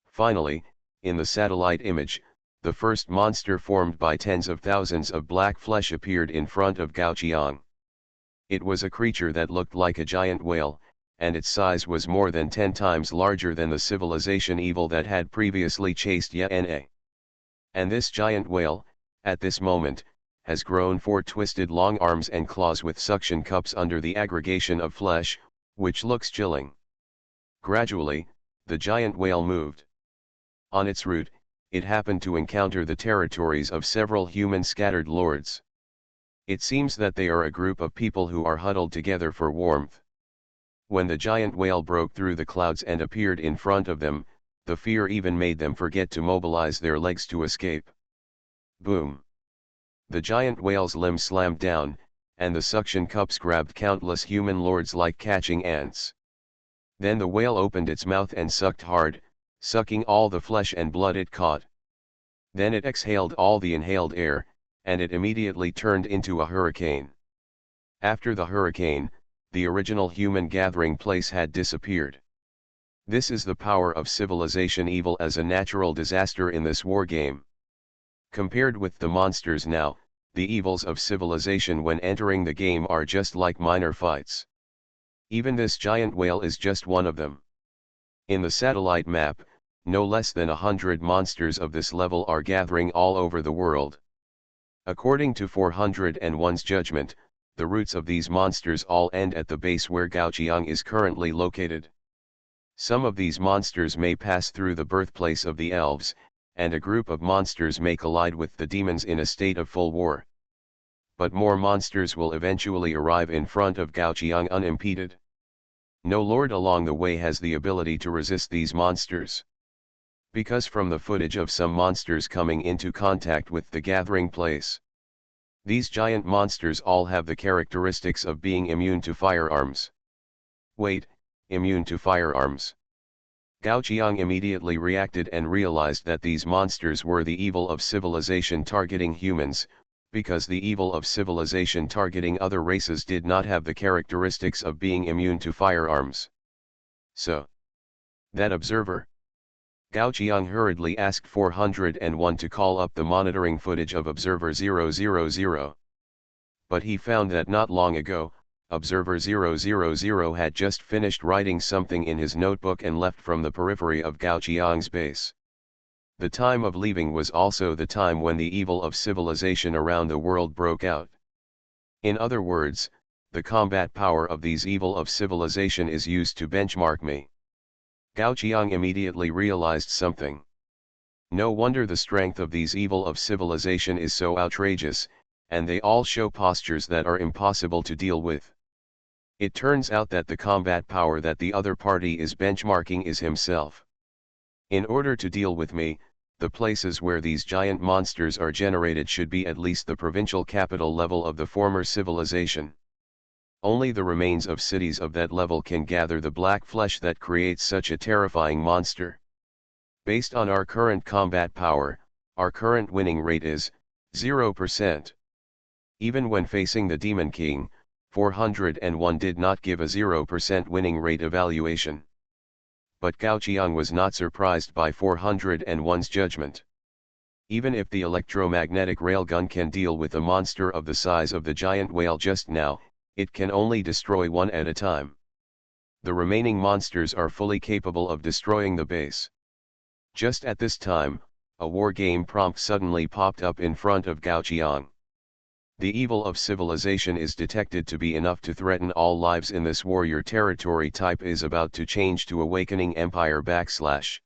Finally, in the satellite image, the first monster formed by tens of thousands of black flesh appeared in front of Gao Qiang. It was a creature that looked like a giant whale, and its size was more than 10 times larger than the civilization evil that had previously chased Yana. And this giant whale, at this moment, has grown 4 twisted long arms and claws with suction cups under the aggregation of flesh, which looks chilling. Gradually, the giant whale moved. On its route, it happened to encounter the territories of several human scattered lords. It seems that they are a group of people who are huddled together for warmth. When the giant whale broke through the clouds and appeared in front of them, the fear even made them forget to mobilize their legs to escape. Boom! The giant whale's limbs slammed down, and the suction cups grabbed countless human lords like catching ants. Then the whale opened its mouth and sucked hard, sucking all the flesh and blood it caught. Then it exhaled all the inhaled air, and it immediately turned into a hurricane. After the hurricane, the original human gathering place had disappeared. This is the power of civilization evil as a natural disaster in this war game. Compared with the monsters now, the evils of civilization when entering the game are just like minor fights. Even this giant whale is just one of them. In the satellite map, no less than 100 monsters of this level are gathering all over the world. According to 401's judgment, the roots of these monsters all end at the base where Gao Qiang is currently located. Some of these monsters may pass through the birthplace of the elves, and a group of monsters may collide with the demons in a state of full war. But more monsters will eventually arrive in front of Gao Qiang unimpeded. No lord along the way has the ability to resist these monsters. Because from the footage of some monsters coming into contact with the gathering place, these giant monsters all have the characteristics of being immune to firearms. Wait, immune to firearms? Gao Qiang immediately reacted and realized that these monsters were the evil of civilization targeting humans, because the evil of civilization targeting other races did not have the characteristics of being immune to firearms. So, that observer? Gao Qiang hurriedly asked 401 to call up the monitoring footage of Observer 000. But he found that not long ago, Observer 000 had just finished writing something in his notebook and left from the periphery of Gao Qiang's base. The time of leaving was also the time when the evil of civilization around the world broke out. In other words, the combat power of these evil of civilization is used to benchmark me. Gao Qiang immediately realized something. No wonder the strength of these evil of civilization is so outrageous, and they all show postures that are impossible to deal with. It turns out that the combat power that the other party is benchmarking is himself. In order to deal with me, the places where these giant monsters are generated should be at least the provincial capital level of the former civilization. Only the remains of cities of that level can gather the black flesh that creates such a terrifying monster. Based on our current combat power, our current winning rate is 0%. Even when facing the Demon King, 401 did not give a 0% winning rate evaluation. But Gao Qiang was not surprised by 401's judgment. Even if the electromagnetic railgun can deal with a monster of the size of the giant whale just now, it can only destroy one at a time. The remaining monsters are fully capable of destroying the base. Just at this time, a war game prompt suddenly popped up in front of Gao Qiang. The evil of civilization is detected to be enough to threaten all lives in this warrior territory type is about to change to Awakening Empire //